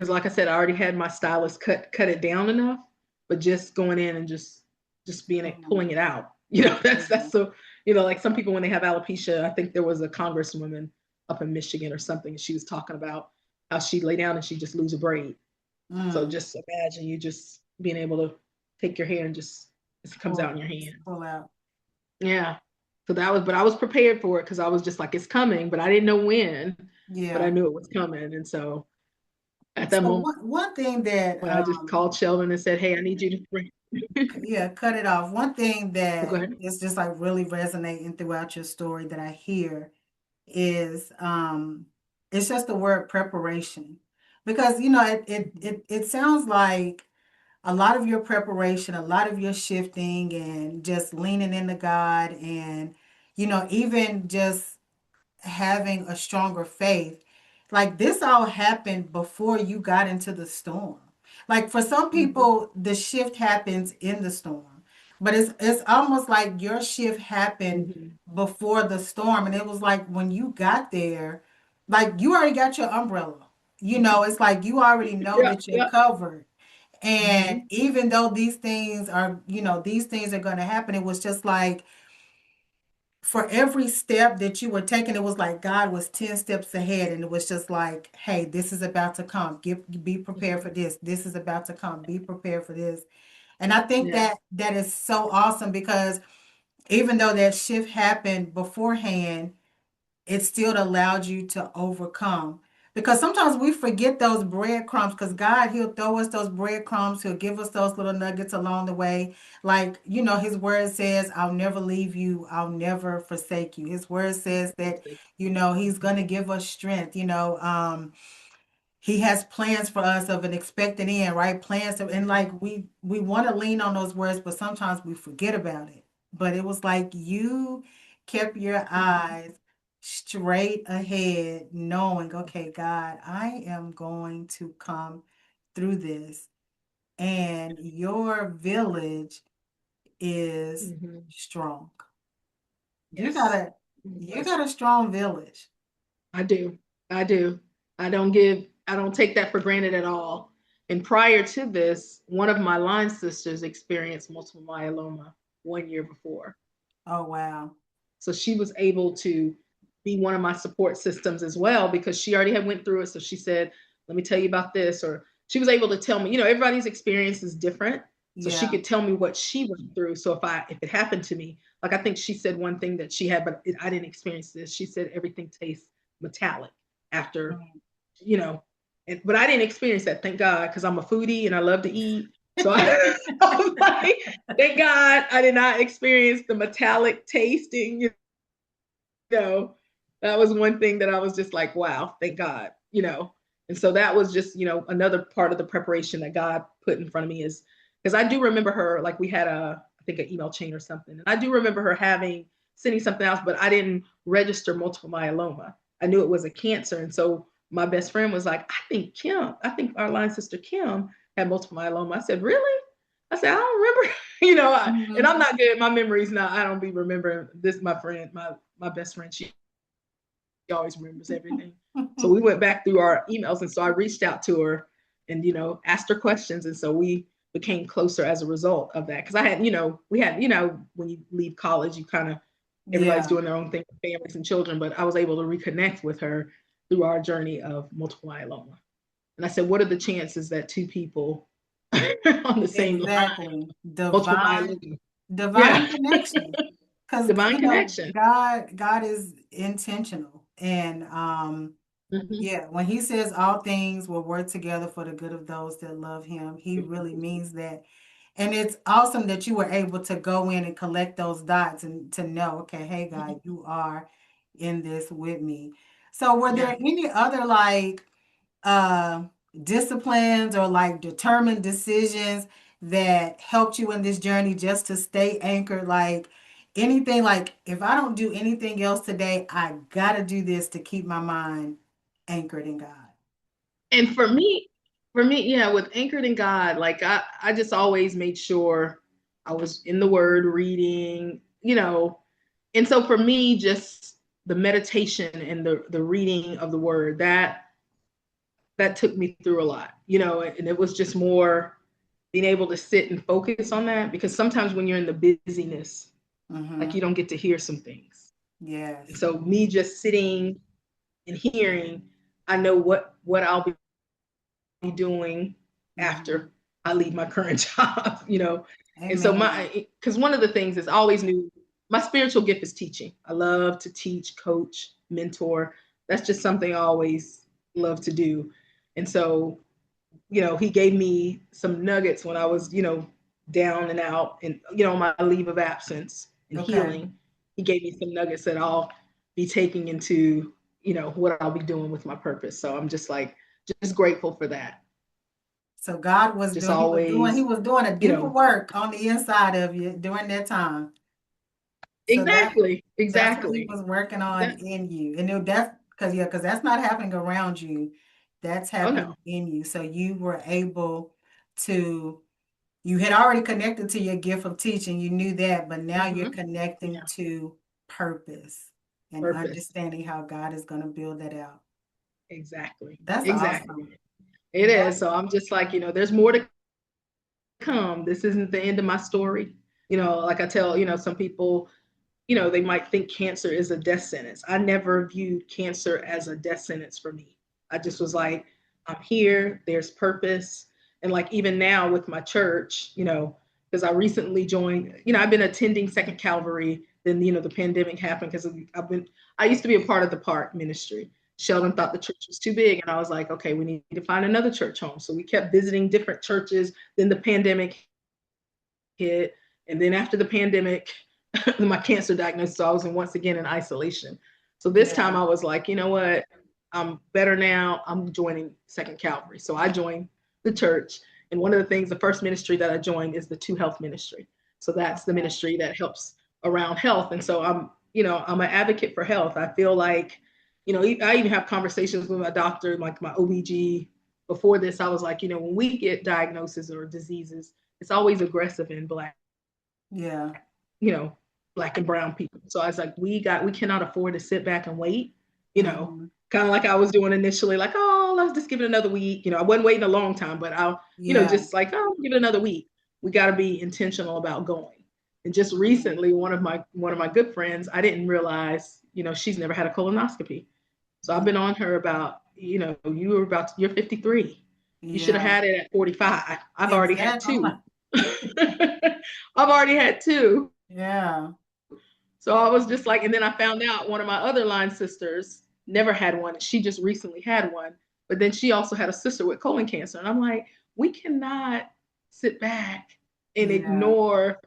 like I said, I already had my stylist cut it down enough, but just going in and just being Mm, pulling it out. yeah. That's so, like some people when they have alopecia, I think there was a congresswoman up in Michigan or something, and she was talking about how she lay down and she just lose a braid. So Mm, just imagine you just being able to take your hair and just it comes out in your hand. pull out. Yeah. So but I was prepared for it because I was just like, it's coming, but I didn't know when, but I Yeah. knew it was coming. And so at that So moment, one thing that I just called Sheldon and said, "Hey, I need you to bring." yeah, cut it off. One thing Oh, go that ahead. is just like really resonating throughout your story that I hear is it's just the word preparation. Because it sounds like a lot of your preparation, a lot of your shifting and just leaning into God and even just having a stronger faith. Like this all happened before you got into the storm. Like for some Mm-hmm. people, the shift happens in the storm, but it's almost like your shift happened Mm-hmm. before the storm, and it was like when you got there, like you already got your umbrella. It's like you already know Yeah, that you're yeah. covered. And Mm-hmm. even though these things are going to happen, it was just like for every step that you were taking, it was like God was 10 steps ahead. And it was just like, hey, this is about to come. Be prepared Mm-hmm. for this. This is about to come. Be prepared for this. And I think Yeah. that is so awesome because even though that shift happened beforehand, it still allowed you to overcome. Because sometimes we forget those breadcrumbs because God, He'll throw us those breadcrumbs. He'll give us those little nuggets along the way. Like, His word says, I'll never leave you. I'll never forsake you. His word says that, He's going to give us strength. He has plans for us of an expected end, right? Plans of, and like we want to lean on those words, but sometimes we forget about it. But it was like you kept your Mm-hmm. eyes straight ahead, knowing, okay, God, I am going to come through this, and your village is Mm-hmm. strong. You Yes, got a it you was. got a strong village. I do. I do. I don't take that for granted at all. And prior to this, one of my line sisters experienced multiple myeloma 1 year before. Oh wow. So she was able to be one of my support systems as well because she already had went through it. So she said, let me tell you about this. Or she was able to tell me, everybody's experience is different. So she Yeah. could tell me what she went through. So if it happened to me, like I think she said one thing that she had, but I didn't experience this. She said everything tastes metallic after, Mm. you know, but I didn't experience that, thank God, because I'm a foodie and I love to eat. So I'm like, thank God I did not experience the metallic tasting, know, that was one thing that I was just like, wow, thank God. And so that was just, another part of the preparation that God put in front of me is because I do remember her, like we had I think an email chain or something. And I do remember her sending something else, but I didn't register multiple myeloma. I knew it was a cancer. And so my best friend was like, I think our line sister Kim had multiple myeloma. I said, really? I said, I don't remember, and Mhm. I'm not good. My memory's not, I don't be remembering this. My friend, my best friend, she always remembers everything. So we went back through our emails. And so I reached out to her and, asked her questions. And so we became closer as a result of that. Cause when you leave college, you kind of, everybody's Yeah. doing their own thing with families and children, but I was able to reconnect with her through our journey of multiple myeloma. And I said, what are the chances that two people on the same line, Exactly. multiple Divine myeloma? Yeah. divine connection. Because Divine connection. God is intentional. And Mm-hmm. yeah, when he says all things will work together for the good of those that love him, he really means that. And it's awesome that you were able to go in and collect those dots and to know, okay, hey God, you are in this with me. So were there Yeah. any other like uh disciplines or like determined decisions that helped you in this journey just to stay anchored? Like anything, like if I don't do anything else today, I gotta do this to keep my mind anchored in God. And yeah, with anchored in God, like I just always made sure I was in the word reading. And so for me, just the meditation and the reading of the word, that took me through a lot, and it was just more being able to sit and focus on that because sometimes when you're in the busyness, like Mm-hmm. you don't get to hear some things. And Yes. so me just sitting and hearing, I know what I'll be doing Mm-hmm. after I leave my current job. And so Amen. because one of the things is I always knew my spiritual gift is teaching. I love to teach, coach, mentor. That's just something I always love to do. And so, he gave me some nuggets when I was, down and out and, my leave of absence and Okay. healing. He gave me some nuggets that I'll be taking into, what I'll be doing with my purpose. So I'm just like, just grateful for that. So God was Just doing, he always, was doing a you deeper know, work on the inside of you during that time. So exactly, that's what he exactly, was working on exactly. in you. And that's because that's not happening around you. That's Oh happening no. in you. So you were able to, you had already connected to your gift of teaching. You knew that, but now you're Hmm. connecting Yeah. to purpose and Purpose. understanding how God is going to build that out. Exactly. That's Exactly. awesome. It That, is. So I'm just like, there's more to come. This isn't the end of my story. Like I tell, some people, they might think cancer is a death sentence. I never viewed cancer as a death sentence for me. I just was like, I'm here, there's purpose. And like even now with my church, because I recently joined, I've been attending Second Calvary, then, the pandemic happened because I used to be a part of the park ministry. Sheldon okay. thought the church was too big, and I was like, okay, we need to find another church home. So we kept visiting different churches. Then the pandemic hit, and then after the pandemic, my cancer diagnosis, so I was once again in isolation. So this Yeah. time I was like, you know what? I'm better now. I'm joining Second Calvary. So I joined the church. And one of the things, the first ministry that I joined is the Two Health Ministry. So that's the Okay. ministry that helps around health. And so I'm an advocate for health. I feel like, I even have conversations with my doctor, like my OBG. Before this, I was like, when we get diagnoses or diseases, it's always aggressive in Black, Yeah. you know, Black and brown people. So I was like, we cannot afford to sit back and wait, you know, Mm-hmm. kind of like I was doing initially, like, oh, let's just give it another week. I wasn't waiting a long time, but I'll, Yeah. just like, oh, give it another week. We got to be intentional about going. And just Mm-hmm. recently, one of my good friends, I didn't realize, she's never had a colonoscopy. So I've Mm. been on her about, you're 53. You should have Yeah. had it at 45. I've already had Exactly. I'm like, two. I've already had two. yeah. So I was just like, and then I found out one of my other line sisters never had one. She just recently had one. But then she also had a sister with colon cancer. And I'm like, we cannot sit back and Yeah. ignore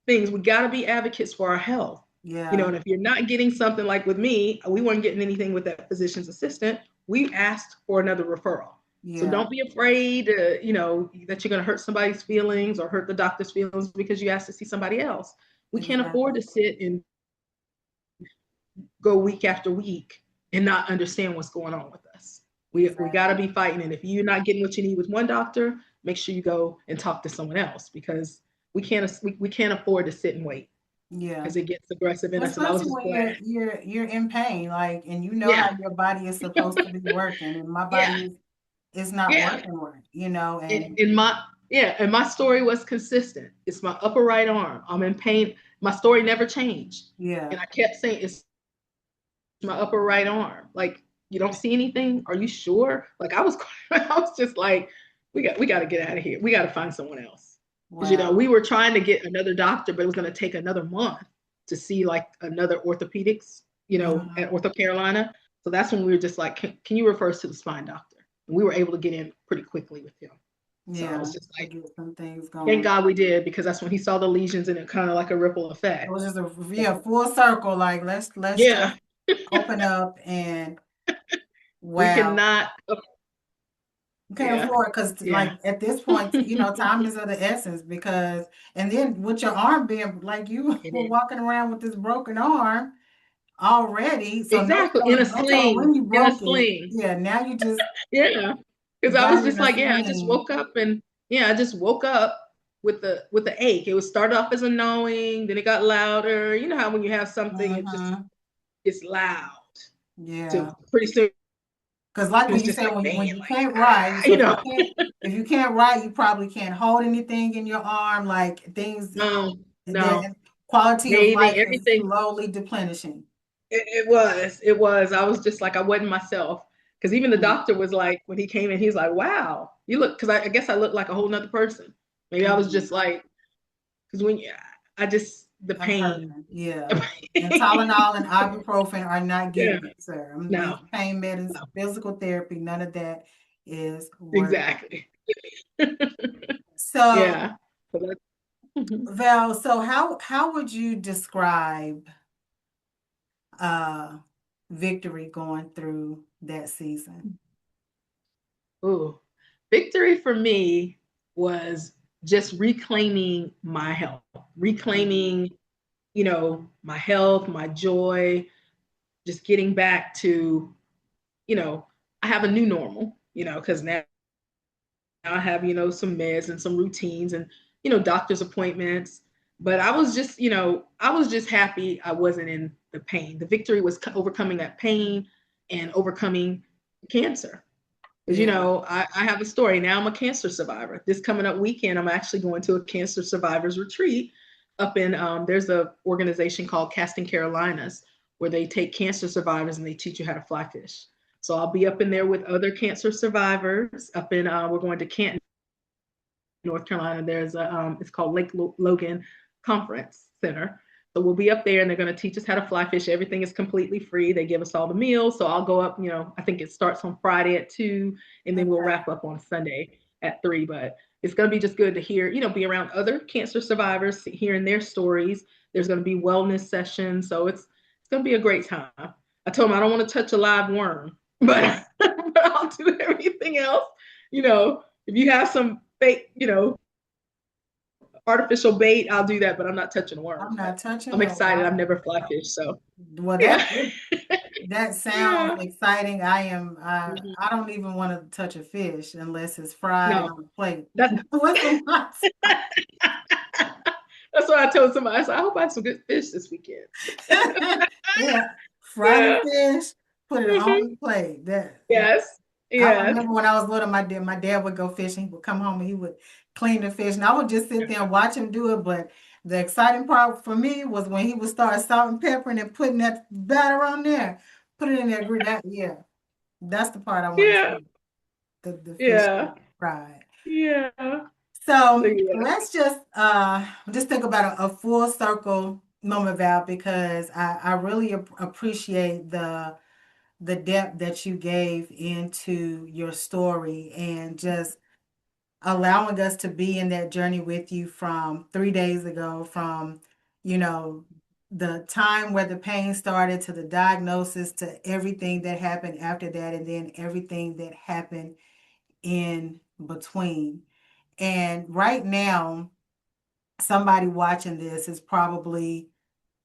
things. We got to be advocates for our health. Yeah. And if you're not getting something, like with me, we weren't getting anything with that physician's assistant. We asked for another referral. So Yeah. don't be afraid, that you're going to hurt somebody's feelings or hurt the doctor's feelings because you asked to see somebody else. We can't afford Exactly. to sit and go week after week and not understand what's going on with us. We got to Exactly. be fighting. And if you're not getting what you need with one doctor, make sure you go and talk to someone else, because we can't afford to sit and wait, Yeah. because it gets aggressive in us. And I was Especially just when glad. you're in pain, like, and you know how Yeah, your body is supposed to be working, and my yeah, body is not yeah. working right, and And my story was consistent. It's my upper right arm. I'm in pain. My story never changed, yeah. and I kept saying it's my upper right arm. Like, you don't see anything? Are you sure? Like, I was, I was just like, we got to get out of here. We got to find someone else. Because Wow. we were trying to get another doctor, but it was going to take another month to see like another orthopedics, Hmm. at Ortho Carolina. So that's when we were just like, can you refer us to the spine doctor? And we were able to get in pretty quickly with him. So I Yeah, was just to like, get some things thank going. God we did, because that's when he saw the lesions, and it kind of like a ripple It effect. was just a, yeah, So, full circle. Like, let's just yeah, open up and we wow. cannot. You can't Yeah, afford because, like, yeah. at this point, time is of the essence because, and then with your arm being like you It were is. walking around with this broken arm already, so Exactly. In a no telling sling. when you In a broke it. sling. Yeah, now Yeah. you Because I got was it in just a like, yeah, I just sling. woke up, and yeah, I just woke up with the ache. It was started off as a gnawing, then it got louder. You know how when you have something, Mm-hmm. it's loud. To Yeah. pretty soon Because like when it's you just said, like, when man, you like, can't write, so you know. if you can't write, you probably can't hold anything in your arm, like things, No, no. the quality of Bathing, life is everything. slowly deplenishing. It was. I was just like, I wasn't myself. Because even the Mm-hmm. doctor was like, when he came in, he's like, wow, you look, because I guess I looked like a whole nother person. Maybe I was just like, because I just, the I'm pain. hurting. Yeah. The And pain. Tylenol and ibuprofen are not Yeah, getting it, sir. These no, pain medicines, no, physical therapy, none of that is working. exactly. So, Yeah. So that's, mhm. Val, so how would you describe uh victory going through that season? Ooh. Victory for me was just reclaiming my health, Mhm. reclaiming, my health, my joy, just getting back to, you know, I have a new normal, because now I have, some meds and some routines and, doctor's appointments. But I was just happy I wasn't in the pain. The victory was overcoming that pain and overcoming cancer. Because, Yeah. I have a story. Now I'm a cancer survivor. This coming up weekend, I'm actually going to a cancer survivors retreat up in, there's a organization called Casting Carolinas, where they take cancer survivors and they teach you how to fly fish. So I'll be up in there with other cancer survivors up in, we're going to Canton, North Carolina. There's it's called Lake Logan Conference Center. So we'll be up there, and they're going to teach us how to fly fish. Everything is completely free. They give us all the meals. So I'll go up, I think it starts on Friday at 2, and then we'll Okay. wrap up on Sunday at 3. But it's going to be just good to hear, be around other cancer survivors, hearing their stories. There's going to be wellness sessions. So it's going to be a great time. I told them I don't want to touch a live worm, but, but I'll do everything else. If you have some fake, artificial bait, I'll do that, but I'm not touching I'm worms. But not touching I'm no excited. I've water. never fly fished, so Well, yeah. that sounds Yeah. exciting. I Mhm. don't even want to touch a fish unless it's fried and No, on a plate that's with some hot sauce. That's what I told somebody. I said, I hope I have some good fish this weekend. Yeah, fry the Yeah. fish, put it on Mhm. the plate. That Yes. I Yes. remember when I was little, my dad would go fishing. He would come home and he would clean the fish, and I would just sit there and watch him do it. But the exciting part for me was when he would start salt and peppering and putting that batter on there, put it in there. Yeah, that's the part I want to Yeah. see. The fish Yeah. fried. Yeah. So So yeah. let's just think about a full circle moment, Val, because I really appreciate the depth that you gave into your story and just allowing us to be in that journey with you from 3 days ago, from you know the time where the pain started to the diagnosis to everything that happened after that, and then everything that happened in between. And right now, somebody watching this is probably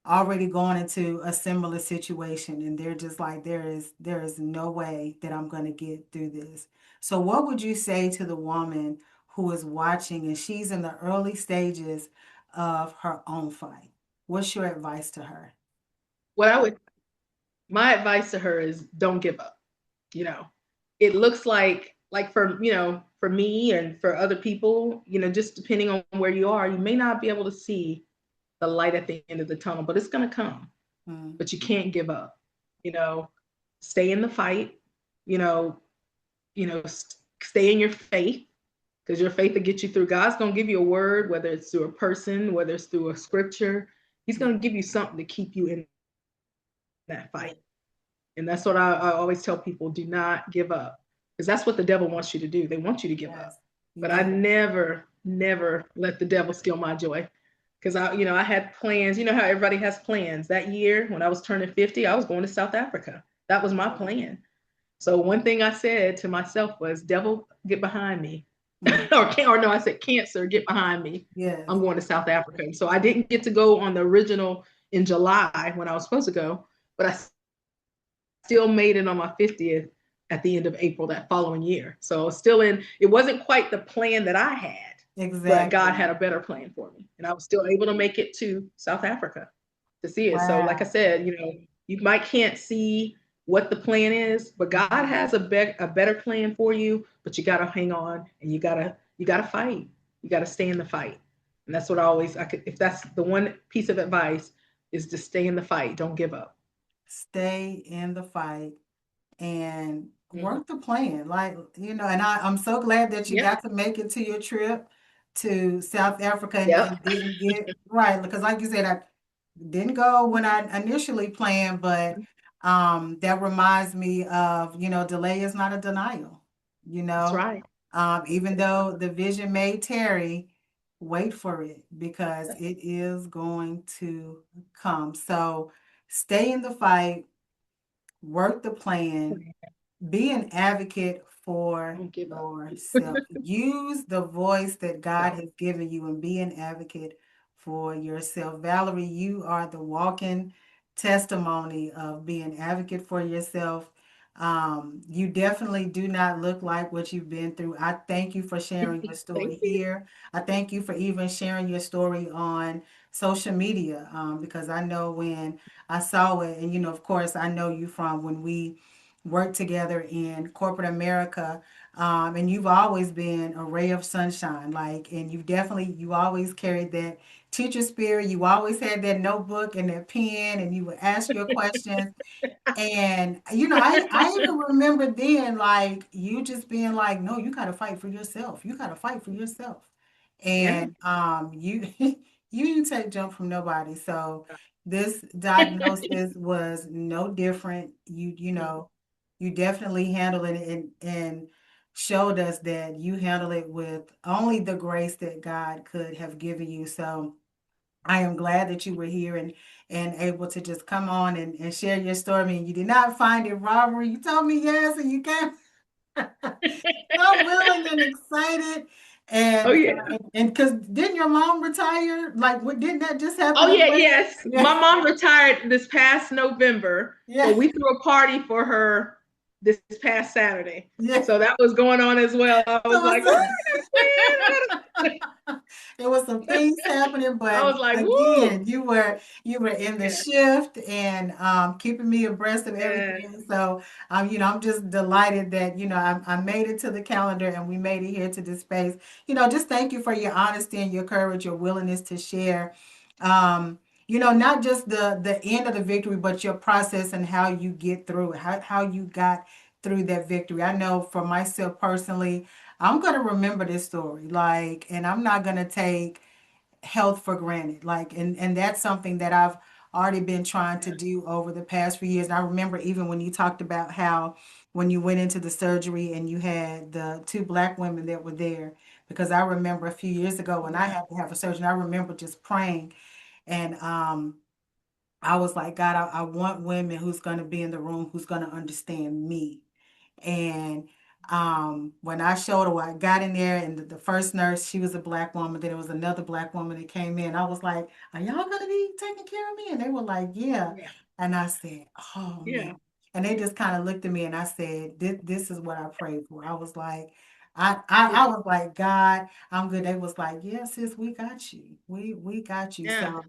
already gone into a similar situation, and they're just like, there is no way that I'm going to get through this. So what would you say to the woman who is watching and she's in the early stages of her own fight? What's your advice to her? What I would my advice to her is don't give up. You know, it looks like for for me and for other people, just depending on where you are, you may not be able to see the light at the end of the tunnel, but it's going to come. Mm, But you can't give up. You know, stay in the fight. You know, stay in your faith, because your faith will get you through. God's going to give you a word, whether it's through a person, whether it's through a scripture. He's going to give you something to keep you in that fight. And that's what I always tell people: do not give up, because that's what the devil wants you to do. They want you to give yes, up. But I yes. never let the devil steal my joy, because I had plans. You know how everybody has plans. That year when I was turning 50, I was going to South Africa. That was my plan. So one thing I said to myself was, "Devil, get behind me," Mm, or no, I said, "Cancer, get behind me. yes, I'm going to South Africa." And so I didn't get to go on the original in July when I was supposed to go, but I still made it on my 50th at the end of April that following year. So still it wasn't quite the plan that I had, but God exactly. had a better plan for me. And I was still able to make it to South Africa to see it. So like I Wow. said, you might can't see what the plan is, but God Mhm. has a better plan for you, but you got to hang on, and you got to fight. You got to stay in the fight. And that's what if that's the one piece of advice, is to stay in the fight. Don't give up. Stay in the fight and Mhm. work the plan. Like, and I'm so glad that you Yep. got to make it to your trip to South Africa and Yep. didn't get right. Because like you said, I didn't go when I initially planned, but that reminds me of, delay is not a denial, you That's know. right. Even though the vision may tarry, wait for it because it is going to come. So stay in the fight, work the plan, be an advocate for Don't give up. yourself. Use the voice that God So has given you and be an advocate for yourself. Valerie, you are the walking testimony of being an advocate for yourself. You definitely do not look like what you've been through. I thank you for sharing your thank story you. here. I thank you for even sharing your story on social media because I know when I saw it, and of course, I know you from when we worked together in corporate America. And you've always been a ray of sunshine, and you always carried that teacher spirit. You always had that notebook and that pen, and you would ask your questions. And I even remember then, like you just being like, "No, you got to fight for yourself. You got to fight for yourself." Yeah. And you you didn't take junk from nobody. So this diagnosis was no different. You definitely handled it and showed us that you handle it with only the grace that God could have given you. So I am glad that you were here and able to just come on and share your story. I mean, you did not find it robbery. You told me yes, and you came so willing and excited. Oh And yeah. because didn't your mom retire? Like, what didn't that just happen Oh as yeah. well? Yes. Yeah, My mom retired this past November, but yeah, we threw a party for her this past Saturday. yeah. So that was going on as well. I was So like, it's oh, There was some things happening, I but was like, woo, again, you were in the yeah, shift and keeping me abreast of yeah, everything. So I'm just delighted that I made it to the calendar and we made it here to this space. Just thank you for your honesty and your courage, your willingness to share. Um, not just the end of the victory, but your process and how you get through it, how you got through that victory. I know for myself personally, I'm gonna remember this story, like, and I'm not gonna take health for granted. Like, and that's something that I've already been trying to yeah, do over the past few years. And I remember even when you talked about how when you went into the surgery and you had the two black women that were there, because I remember a few years ago when I yeah, had to have a surgery, I remember just praying and I was like, God, I want women who's going to be in the room, who's going to understand me. And when I showed her, I got in there, and the first nurse, she was a black woman. Then it was another black woman that came in. I was like, "Are y'all gonna be taking care of me?" And they were like, "Yeah." yeah, And I said, "Oh man." yeah, And they just kind of looked at me, and I said, "This is what I prayed for." I was like, I was like, God, I'm good. They was like, "Yeah, sis, we got you. We got you." yeah. So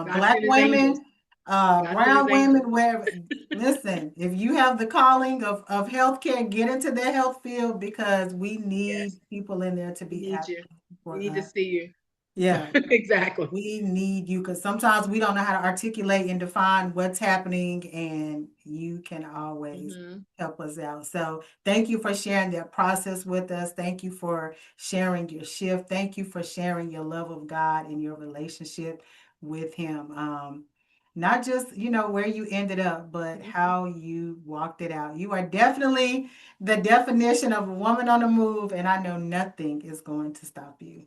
God black sent his angels. women, God sent his brown angels. women, wherever. Listen, if you have the calling of healthcare, get into the health field because we need Yes, people in there to we be need you. advocating We for need to us. see you. Yeah, Exactly. we need you because sometimes we don't know how to articulate and define what's happening, and you can always Hmm. help us out. So, thank you for sharing that process with us. Thank you for sharing your shift. Thank you for sharing your love of God and your relationship with Him. Not just, where you ended up, but how you walked it out. You are definitely the definition of a woman on the move, and I know nothing is going to stop you.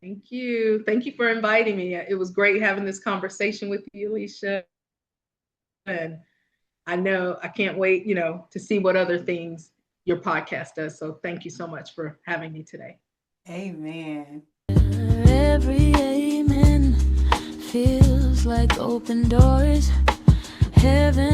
Thank you. Thank you for inviting me. It was great having this conversation with you, Alicia. And I know I can't wait, to see what other things your podcast does. So thank you so much for having me today. Amen. Every amen feels like open doors. Heaven